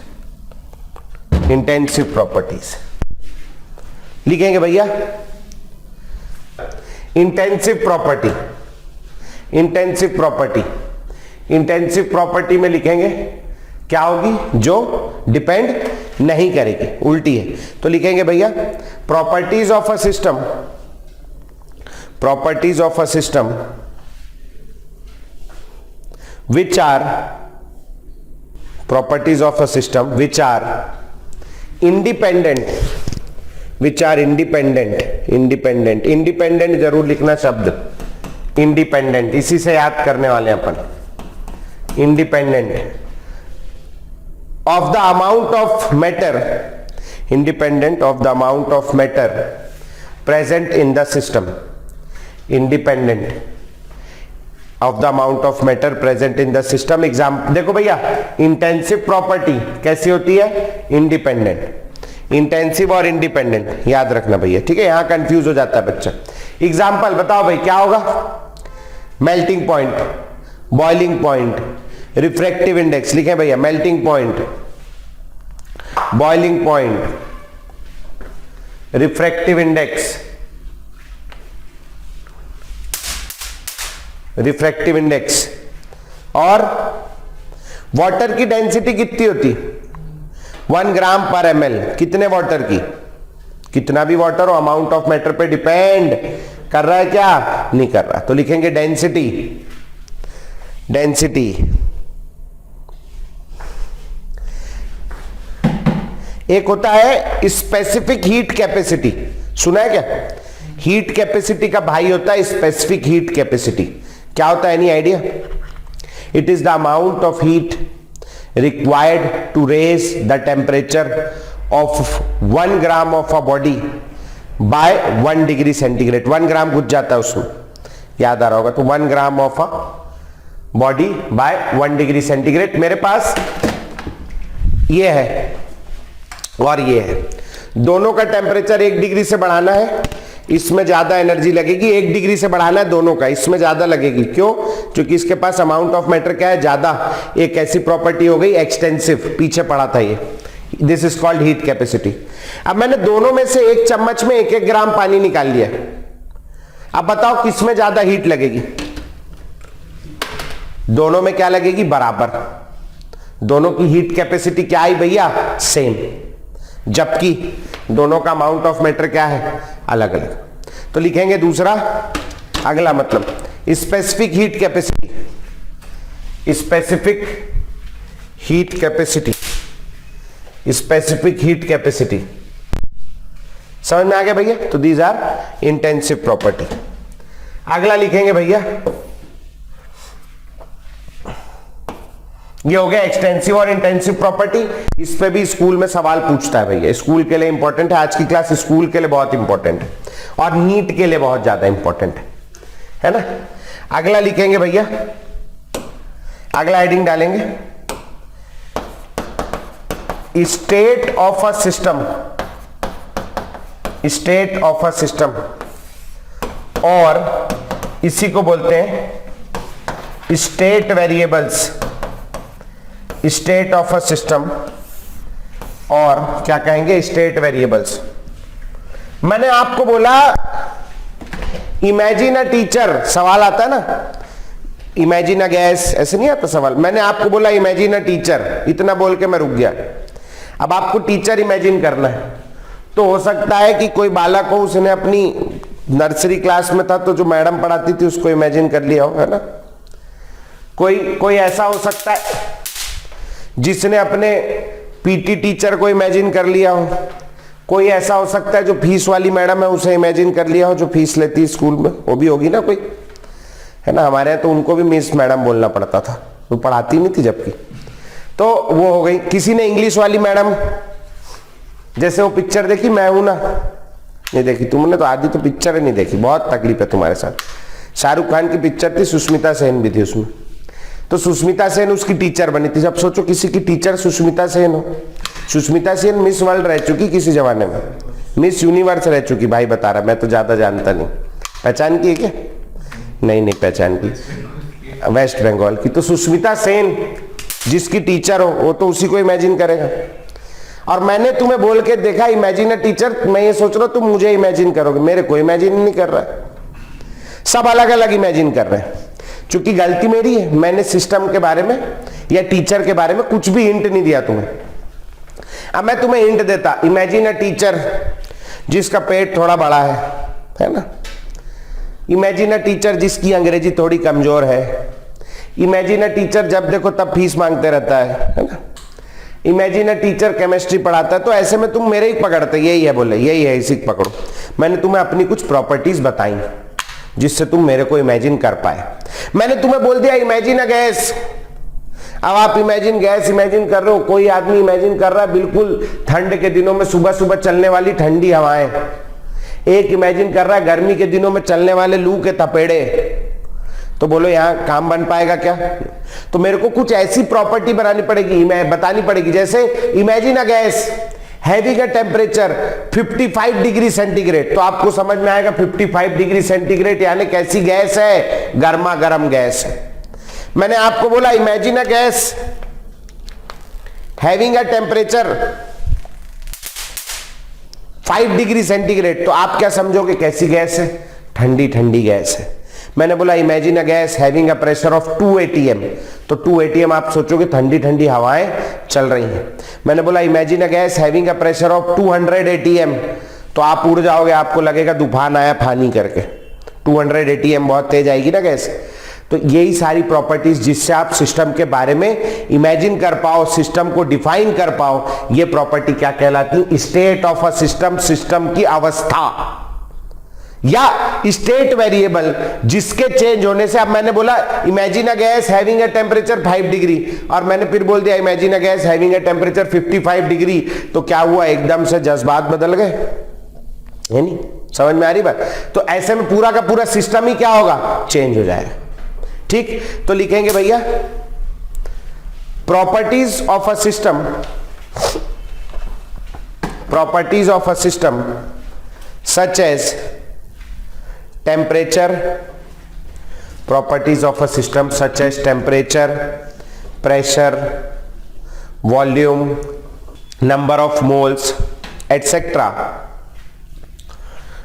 A: इंटेंसिव प्रॉपर्टीज लिखेंगे भैया। Intensive property, intensive property, intensive property में लिखेंगे क्या होगी, जो डिपेंड नहीं करेगी, उल्टी है। तो लिखेंगे भैया properties of a system, properties of a system which are properties of a system which are independent, which are independent, independent, independent जरूर लिखना शब्द, independent, इसी से याद करने वाले अपन, independent of the amount of matter, independent of the amount of matter present in the system, independent of the amount of matter present in the system। Example देखो भैया, इंटेंसिव प्रॉपर्टी कैसी होती है, इंडिपेंडेंट। इंटेंसिव और independent, याद रखना भैया, ठीक है, यहां कंफ्यूज हो जाता है बच्चा। एग्जाम्पल बताओ भाई क्या होगा? Melting point, boiling point, refractive index लिखें भैया, melting point, boiling point, refractive index, refractive index. और वाटर की डेंसिटी कितनी होती? 1 ग्राम पर ml। कितने वाटर की? कितना भी वाटर हो, अमाउंट ऑफ मैटर पे डिपेंड कर रहा है क्या? नहीं कर रहा। तो लिखेंगे डेंसिटी, डेंसिटी एक होता है स्पेसिफिक हीट कैपेसिटी, सुना है क्या? हीट कैपेसिटी का भाई होता है स्पेसिफिक हीट कैपेसिटी। क्या होता है? Any idea? It is the amount of heat required to raise the temperature of 1 gram of a body by 1 degree centigrade। 1 ग्राम घुस जाता है उसमें, याद आ रहा होगा। तो 1 gram of a body by 1 degree centigrade. मेरे पास ये है और ये है, दोनों का टेम्परेचर 1 डिग्री से बढ़ाना है, इसमें ज्यादा एनर्जी लगेगी। 1 डिग्री से बढ़ाना है दोनों का, इसमें ज्यादा लगेगी। क्यों? क्योंकि इसके पास अमाउंट ऑफ मैटर क्या है? ज्यादा। एक ऐसी प्रॉपर्टी हो गई एक्सटेंसिव, पीछे पढ़ा था ये, this is called heat capacity. अब मैंने दोनों में से 1 चम्मच में 1-1 ग्राम पानी निकाल लिया। अब बताओ किसमें ज्यादा हीट लगेगी? दोनों में क्या लगेगी? बराबर। दोनों की हीट कैपेसिटी क्या आई भैया? सेम। जबकि दोनों का अमाउंट ऑफ मैटर क्या है? अलग अलग। तो लिखेंगे दूसरा, अगला मतलब specific heat capacity, specific heat capacity, specific heat capacity. समझ में आ गया भैया? तो दीज आर इंटेंसिव प्रॉपर्टी। अगला लिखेंगे भैया, ये हो गया एक्सटेंसिव और इंटेंसिव प्रॉपर्टी। इस पे भी स्कूल में सवाल पूछता है भैया, स्कूल के लिए इंपॉर्टेंट है। आज की क्लास स्कूल के लिए बहुत इंपॉर्टेंट है और नीट के लिए बहुत ज्यादा इंपॉर्टेंट है ना। अगला लिखेंगे भैया, अगला हेडिंग डालेंगे state of a system, state of a system, और इसी को बोलते हैं state variables, state of a system, और क्या कहेंगे? State variables. मैंने आपको बोला इमेजिन अ टीचर, सवाल आता है ना, इमेजिन अ गैस, ऐसे नहीं आता सवाल। मैंने आपको बोला इमेजिन अ टीचर, इतना बोल के मैं रुक गया। अब आपको टीचर इमेजिन करना है, तो हो सकता है कि कोई बालक हो, उसने अपनी नर्सरी क्लास में था तो जो मैडम पढ़ाती थी उसको इमेजिन कर लिया हो, है ना। कोई ऐसा हो सकता है जिसने अपने पीटी टीचर को इमेजिन कर लिया हो। कोई ऐसा हो सकता है जो फीस वाली मैडम है उसे इमेजिन कर लिया हो, जो फीस लेती है स्कूल में, वो भी होगी ना कोई, है ना। हमारे यहाँ तो उनको भी मिस मैडम बोलना पड़ता था, वो पढ़ाती नहीं थी जबकि। तो वो हो गई। किसी ने इंग्लिश वाली मैडम, जैसे वो पिक्चर देखी मैं हूं ना, नहीं देखी तुमने? तो आधी तो पिक्चर नहीं देखी, बहुत तकलीफ है तुम्हारे साथ। शाहरुख खान की पिक्चर थी, सुष्मिता सेन भी थी उसमें। तो सुष्मिता सेन उसकी टीचर बनी थी। अब सोचो किसी की टीचर सुष्मिता सेन हो। सुष्मिता सेन मिस वर्ल्ड रह चुकी किसी जमाने में, मिस यूनिवर्स रह चुकी। भाई बता रहा, मैं तो ज्यादा जानता नहीं। पहचान की है क्या? नहीं पहचान की, वेस्ट बंगाल की। तो सुष्मिता सेन जिसकी टीचर हो, वो तो उसी को इमेजिन करेगा। और मैंने तुम्हें बोल के देखा इमेजिन अ टीचर, मैं ये सोच रहा हूं तुम मुझे इमेजिन करोगे, मेरे को इमेजिन नहीं कर रहा है। सब अलग अलग इमेजिन कर रहे हैं। चूंकि गलती मेरी है, मैंने सिस्टम के बारे में या टीचर के बारे में कुछ भी हिंट नहीं दिया तुम्हें। अब मैं तुम्हें हिंट देता, इमेजिन अ टीचर जिसका पेट थोड़ा बड़ा है ना। इमेजिन अ टीचर जिसकी अंग्रेजी थोड़ी कमजोर है। इमेजिन अ टीचर जब देखो तब फीस मांगते रहता है ना। इमेजिन अ टीचर केमिस्ट्री पढ़ाता है। तो ऐसे में तुम मेरे ही पकड़ते, यही है बोले, यही है, इसी को पकड़ो। मैंने तुम्हें अपनी कुछ प्रॉपर्टीज बताई जिससे तुम मेरे को इमेजिन कर पाए। मैंने तुम्हें बोल दिया इमेजिन अ गैस। अब आप इमेजिन गैस इमेजिन कर रहे हो। कोई आदमी इमेजिन कर रहा है बिल्कुल ठंड के दिनों में सुबह सुबह चलने वाली ठंडी हवाएं। एक इमेजिन कर रहा है गर्मी के दिनों में चलने वाले लू के थपेड़े। तो बोलो यहां काम बन पाएगा क्या? तो मेरे को कुछ ऐसी प्रॉपर्टी बनानी पड़ेगी, बतानी पड़ेगी। जैसे imagine a gas, having a temperature 55 degree centigrade, तो आपको समझ में आएगा 55 डिग्री सेंटीग्रेड यानी कैसी गैस है, गर्मा गर्म गैस है। मैंने आपको बोला imagine a gas having a temperature 5 degree centigrade, तो आप क्या समझोगे कैसी गैस है, ठंडी ठंडी गैस है। मैंने बोला imagine a gas having a pressure of 2 atm, तो 2 atm आप सोचोगे ठंडी ठंडी हवाएं चल रही हैं। मैंने बोला imagine a gas having a pressure of 200 atm, तो आप उड़ जाओगे, आपको लगेगा तूफान आया फानी करके। 200 atm बहुत तेज आएगी ना गैस। तो यही सारी प्रॉपर्टीज जिससे आप सिस्टम के बारे में इमेजिन कर पाओ, सिस्टम को डिफाइन कर पाओ, ये प्रॉपर्टी क्या कहलाती, state of a system, system की अवस्था या स्टेट वेरिएबल जिसके चेंज होने से। अब मैंने बोला imagine a gas having a temperature 5 degree और मैंने फिर बोल दिया imagine a gas having a temperature 55 degree, तो क्या हुआ, एकदम से जज्बात बदल गए, है नहीं? समझ में आ रही बात? तो ऐसे में पूरा का पूरा सिस्टम ही क्या होगा, चेंज हो जाएगा। ठीक, तो लिखेंगे भैया properties of a system, properties of a system such as temperature, properties of a system such as temperature, pressure, volume, number of moles, etc.,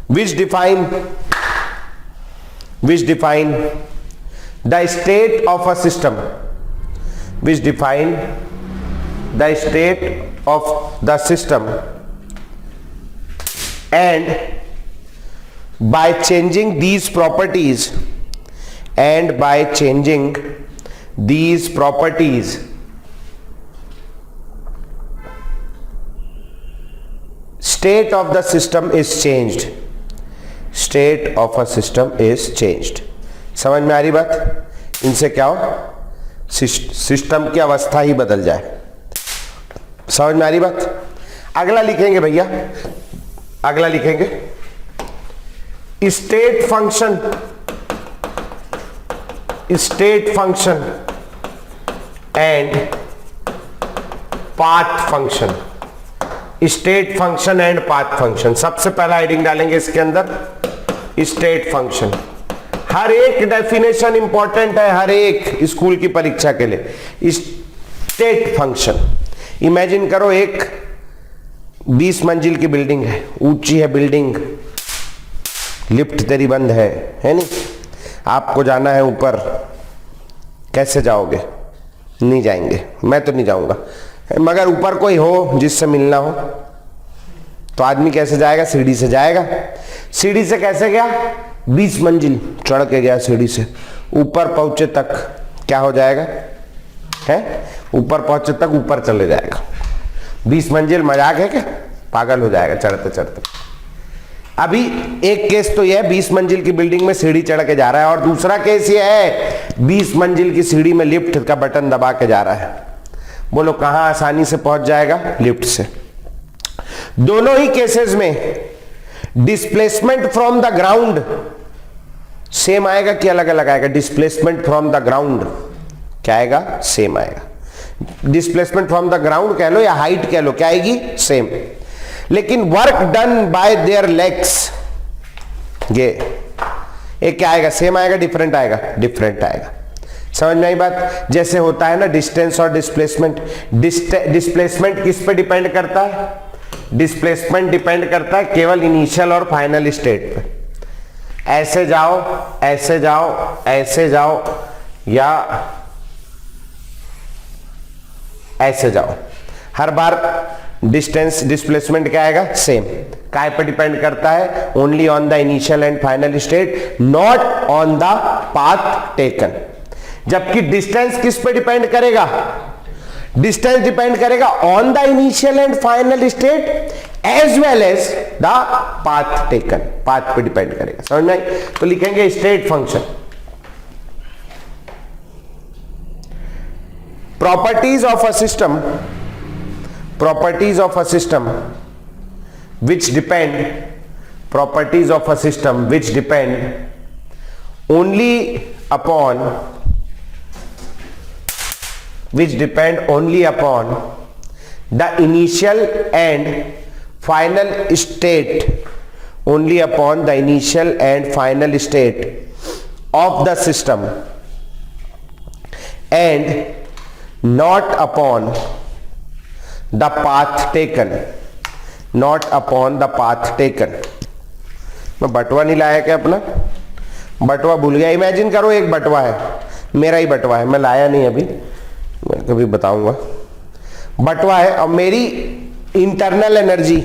A: which define the state of a system, which define the state of the system, and by changing these properties, and by changing these properties, state of the system is changed, state of a system is changed। समझ में आ रही बात? इनसे क्या हो, system की अवस्था ही बदल जाए। समझ में आ रही बात? अगला लिखेंगे भैया, अगला लिखेंगे state function, state function and path function, state function and path function. सबसे पहला हेडिंग डालेंगे इसके अंदर स्टेट फंक्शन। हर एक डेफिनेशन इंपॉर्टेंट है, हर एक स्कूल की परीक्षा के लिए। स्टेट फंक्शन, इमेजिन करो एक 20 मंजिल की बिल्डिंग है, ऊंची है बिल्डिंग, लिफ्ट तेरी बंद है नहीं? आपको जाना है ऊपर, कैसे जाओगे? नहीं जाएंगे, मैं तो नहीं जाऊंगा, मगर ऊपर कोई हो जिससे मिलना हो तो आदमी कैसे जाएगा? सीढ़ी से जाएगा। सीढ़ी से कैसे गया? 20 मंजिल चढ़ के गया सीढ़ी से, ऊपर पहुंचे तक क्या हो जाएगा, है? ऊपर पहुंचे तक ऊपर चले जाएगा। 20 मंजिल मजाक है क्या? पागल हो जाएगा चढ़ते चढ़ते। अभी एक केस तो यह है 20 मंजिल की बिल्डिंग में सीढ़ी चढ़ के जा रहा है, और दूसरा केस यह है 20 मंजिल की सीढ़ी में लिफ्ट का बटन दबा के जा रहा है। बोलो कहां आसानी से पहुंच जाएगा? लिफ्ट से। दोनों ही केसेस में displacement from the ground same आएगा कि अलग अलग आएगा? डिस्प्लेसमेंट फ्रॉम द ग्राउंड क्या आएगा? सेम आएगा। डिस्प्लेसमेंट फ्रॉम द ग्राउंड कह लो या हाइट कह लो, क्या आएगी? सेम। लेकिन work done by there legs, ये एक क्या आएगा? सेम आएगा, डिफरेंट आएगा? डिफरेंट आएगा। समझ में आई बात? जैसे होता है ना डिस्टेंस और डिस्प्लेसमेंट। डिस्प्लेसमेंट किस पे डिपेंड करता है? डिस्प्लेसमेंट डिपेंड करता है केवल इनिशियल और फाइनल स्टेट पे। ऐसे जाओ, ऐसे जाओ, ऐसे जाओ या ऐसे जाओ, हर बार डिस्टेंस डिस्प्लेसमेंट क्या आएगा? सेम। काय पे डिपेंड करता है? Only on the initial and final state, not on the path taken. जबकि डिस्टेंस किस पे डिपेंड करेगा? डिस्टेंस डिपेंड करेगा on the initial and final state as well as the path taken, path पे डिपेंड करेगा। समझ में आई? तो लिखेंगे state function. Properties of a system, properties of a system which depend, properties of a system which depend only upon, which depend only upon the initial and final state, only upon the initial and final state of the system and not upon the path taken, not upon the path taken। मैं बटवा नहीं लाया क्या अपना? बटवा भूल गया। Imagine करो एक बटवा है, मेरा ही बटवा है, मैं लाया नहीं अभी, मैं कभी बताऊंगा। बटवा है और मेरी इंटरनल एनर्जी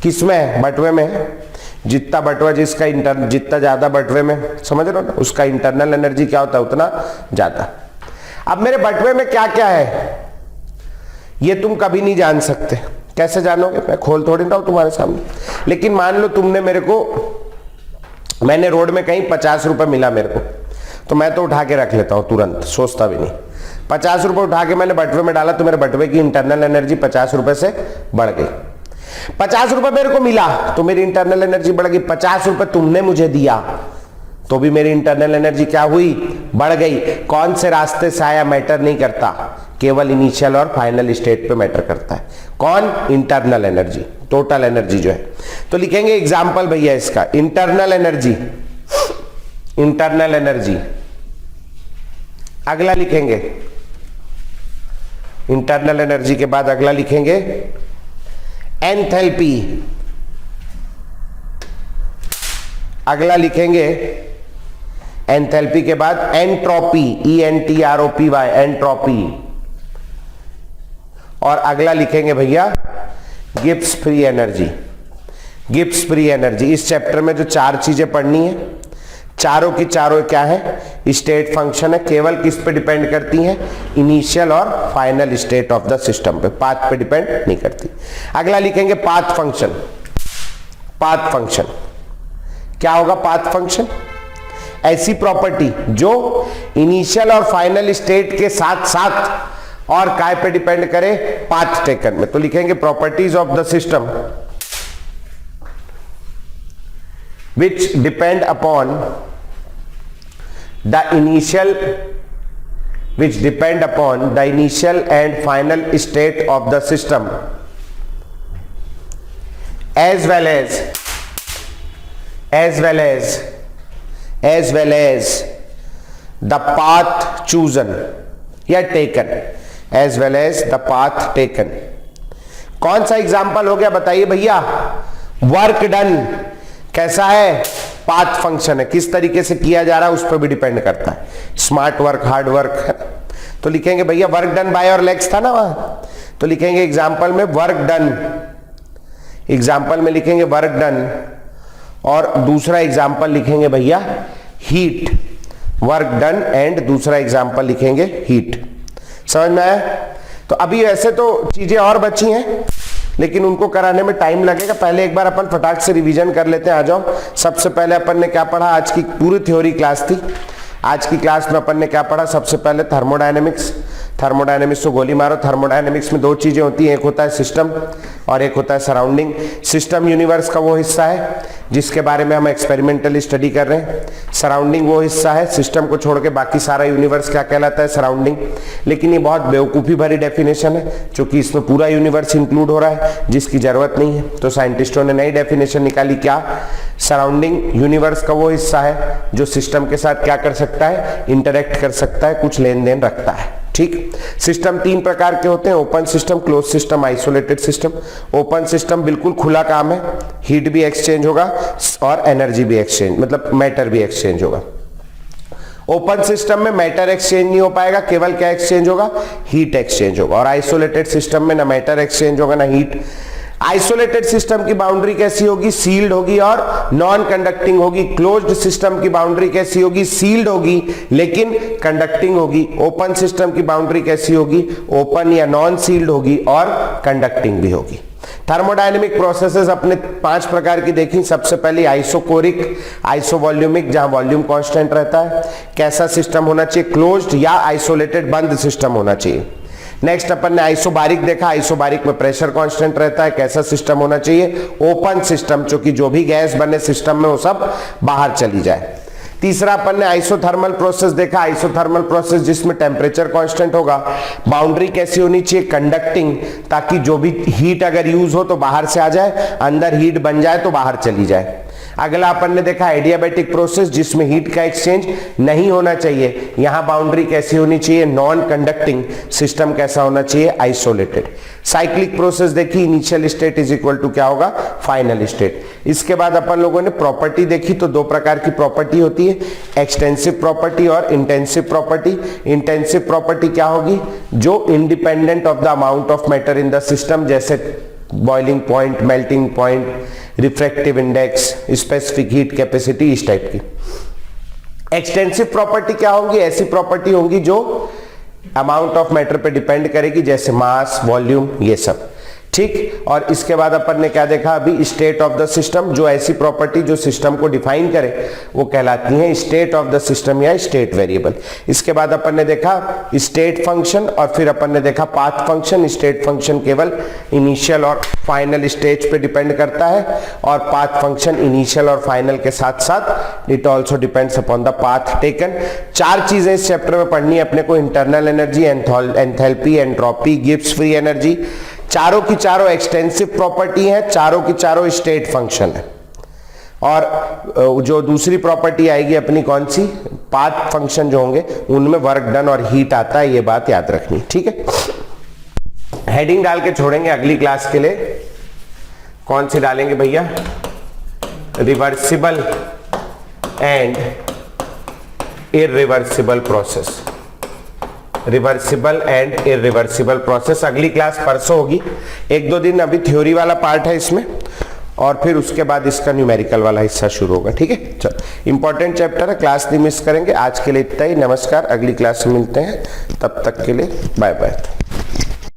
A: किसमें है? बटवे में है। जितना बटवा जिसका जितना ज्यादा बटवे में, समझ रहे हो ना, उसका इंटरनल एनर्जी क्या होता है उतना ज्यादा। अब मेरे बटवे में क्या क्या है ये तुम कभी नहीं जान सकते। कैसे जानोगे? मैं खोल थोड़ी ना हूं तुम्हारे सामने। लेकिन मान लो तुमने मेरे को, मैंने रोड में कहीं 50 रुपए मिला मेरे को, तो मैं तो उठा के रख लेता हूं तुरंत, सोचता भी नहीं। 50 रुपए उठा के मैंने बटवे में डाला तो मेरे बटवे की इंटरनल एनर्जी 50 रुपए से बढ़ गई। 50 रुपए मेरे को मिला तो मेरी इंटरनल एनर्जी बढ़ गई। 50 रुपए तुमने मुझे दिया तो भी मेरी इंटरनल एनर्जी क्या हुई? बढ़ गई। कौन से रास्ते से आया मैटर नहीं करता, केवल इनिशियल और फाइनल स्टेट पे मैटर करता है। कौन? इंटरनल एनर्जी, टोटल एनर्जी जो है। तो लिखेंगे एग्जाम्पल भैया इसका, इंटरनल एनर्जी, इंटरनल एनर्जी। अगला लिखेंगे इंटरनल एनर्जी के बाद अगला लिखेंगे एंथैल्पी। अगला लिखेंगे एंथैल्पी के बाद एंट्रोपी, ENTROPY, एंट्रोपी। और अगला लिखेंगे भैया Gibbs free energy, Gibbs free energy. इस चैप्टर में जो 4 चीजें पढ़नी है, चारों की चारों क्या है? स्टेट फंक्शन है। केवल किस पे डिपेंड करती हैं? इनिशियल और final state of the system पे, पाथ पे डिपेंड नहीं करती। अगला लिखेंगे पाथ फंक्शन। पाथ फंक्शन क्या होगा? पाथ फंक्शन ऐसी प्रॉपर्टी जो इनिशियल और फाइनल स्टेट के साथ साथ और काय पे डिपेंड करे? पाथ टेकन में। तो लिखेंगे properties of the system which depend upon the initial, which depend upon the initial and final state of the system as well as the path chosen या taken, as well as the path taken। कौन सा example हो गया बताइए भैया? Work done कैसा है? Path function है। किस तरीके से किया जा रहा है उस पर भी डिपेंड करता है, स्मार्ट वर्क, हार्ड वर्क है। तो लिखेंगे भैया work done by your legs था ना वहां, तो लिखेंगे एग्जाम्पल में वर्क डन, एग्जाम्पल में लिखेंगे वर्क डन। और दूसरा एग्जाम्पल लिखेंगे भैया हीट, वर्क डन एंड दूसरा एग्जाम्पल लिखेंगे हीट। समझ में आया? तो अभी ऐसे तो चीजें और बची हैं लेकिन उनको कराने में टाइम लगेगा। पहले एक बार अपन फटाक से रिवीजन कर लेते हैं। आ जाओ। सबसे पहले अपन ने क्या पढ़ा? आज की पूरी थ्योरी क्लास थी। आज की क्लास में अपन ने क्या पढ़ा? सबसे पहले थर्मोडायनेमिक्स। थर्मोडायनेमिक्स को गोली मारो। थर्मोडायनेमिक्स में 2 चीजें होती हैं, एक होता है सिस्टम और एक होता है सराउंडिंग। सिस्टम यूनिवर्स का वो हिस्सा है जिसके बारे में हम एक्सपेरिमेंटली स्टडी कर रहे हैं। सराउंडिंग वो हिस्सा है, सिस्टम को छोड़ के बाकी सारा यूनिवर्स क्या कहलाता है? सराउंडिंग। लेकिन ये बहुत बेवकूफ़ी भरी डेफिनेशन है क्योंकि इसमें पूरा यूनिवर्स इंक्लूड हो रहा है जिसकी जरूरत नहीं है। तो साइंटिस्टों ने नई डेफिनेशन निकाली। क्या? सराउंडिंग यूनिवर्स का वो हिस्सा है जो सिस्टम के साथ क्या कर सकता है? इंटरेक्ट कर सकता है, कुछ लेन देन रखता है। ठीक। सिस्टम 3 प्रकार के होते हैं, open system, close system, isolated system. Open system बिल्कुल खुला काम है, हीट भी एक्सचेंज होगा और एनर्जी भी एक्सचेंज, मतलब मैटर भी एक्सचेंज होगा। ओपन सिस्टम में मैटर एक्सचेंज नहीं हो पाएगा, केवल क्या एक्सचेंज होगा? हीट एक्सचेंज होगा। और आइसोलेटेड सिस्टम में ना मैटर एक्सचेंज होगा ना हीट। आइसोलेटेड सिस्टम की बाउंड्री कैसी होगी? सील्ड होगी और नॉन कंडक्टिंग होगी। क्लोज्ड सिस्टम की बाउंड्री कैसी होगी? सील्ड होगी लेकिन कंडक्टिंग होगी। ओपन सिस्टम की बाउंड्री कैसी होगी? ओपन या नॉन सील्ड होगी और कंडक्टिंग भी होगी। थर्मोडायनेमिक प्रोसेसेस अपने 5 प्रकार की देखी। सबसे पहले आइसोकोरिक, आइसोवॉल्यूमिक, जहां वॉल्यूम कांस्टेंट रहता है। कैसा सिस्टम होना चाहिए? क्लोज्ड या आइसोलेटेड, बंद सिस्टम होना चाहिए। नेक्स्ट अपन ने आइसोबारिक देखा। आइसोबारिक में प्रेशर कांस्टेंट रहता है। कैसा सिस्टम होना चाहिए? ओपन सिस्टम, क्योंकि जो भी गैस बने सिस्टम में वो सब बाहर चली जाए। तीसरा अपन ने आइसोथर्मल प्रोसेस देखा, आइसोथर्मल प्रोसेस जिसमें टेम्परेचर कांस्टेंट होगा, बाउंड्री कैसी होनी चाहिए, कंडक्टिंग, ताकि जो भी हीट अगर यूज हो तो बाहर से आ जाए, अंदर हीट बन जाए तो बाहर चली जाए। अगला अपन ने देखा एडियाबैटिक प्रोसेस जिसमें हीट का एक्सचेंज नहीं होना चाहिए, यहां बाउंड्री कैसी होनी चाहिए, नॉन कंडक्टिंग, सिस्टम कैसा होना चाहिए, आइसोलेटेड। साइक्लिक प्रोसेस देखी, initial state is equal to क्या होगा, फाइनल स्टेट। इसके बाद अपन लोगों ने प्रॉपर्टी देखी, तो दो प्रकार की प्रॉपर्टी होती है, एक्सटेंसिव प्रॉपर्टी और इंटेंसिव प्रॉपर्टी। इंटेंसिव प्रॉपर्टी क्या होगी, जो independent of the amount of matter in the system, जैसे boiling point, melting point, refractive index, specific heat capacity, इस टाइप की। एक्सटेंसिव प्रॉपर्टी क्या होंगी, ऐसी प्रॉपर्टी होंगी जो अमाउंट ऑफ मैटर पे डिपेंड करेगी, जैसे मास, वॉल्यूम, ये सब, ठीक। और इसके बाद अपन ने क्या देखा अभी, स्टेट ऑफ द सिस्टम, जो ऐसी प्रॉपर्टी जो सिस्टम को डिफाइन करे वो कहलाती है स्टेट ऑफ द सिस्टम या स्टेट वेरिएबल। इसके बाद अपन ने देखा स्टेट फंक्शन, और फिर अपन ने देखा पाथ फंक्शन। स्टेट फंक्शन केवल इनिशियल और फाइनल स्टेज पे डिपेंड करता है, और पाथ फंक्शन इनिशियल और फाइनल के साथ साथ it also depends upon the path taken. चार चीजें इस चैप्टर में पढ़नी है अपने को, internal energy, enthalpy, entropy, Gibbs free energy. चारों की चारों एक्सटेंसिव प्रॉपर्टी है, चारों की चारों स्टेट फंक्शन है। और जो दूसरी प्रॉपर्टी आएगी अपनी कौन सी, पाथ फंक्शन जो होंगे उनमें वर्क डन और हीट आता है, ये बात याद रखनी, ठीक है। हेडिंग डाल के छोड़ेंगे अगली क्लास के लिए। कौन सी डालेंगे भैया, reversible and irreversible process. Reversible and irreversible process अगली क्लास परसों होगी। एक दो दिन अभी थ्योरी वाला पार्ट है इसमें, और फिर उसके बाद इसका न्यूमेरिकल वाला हिस्सा शुरू होगा, ठीक है। चलो, इंपॉर्टेंट चैप्टर है, क्लास नहीं मिस करेंगे। आज के लिए इतना ही, नमस्कार, अगली क्लास में मिलते हैं, तब तक के लिए बाय बाय।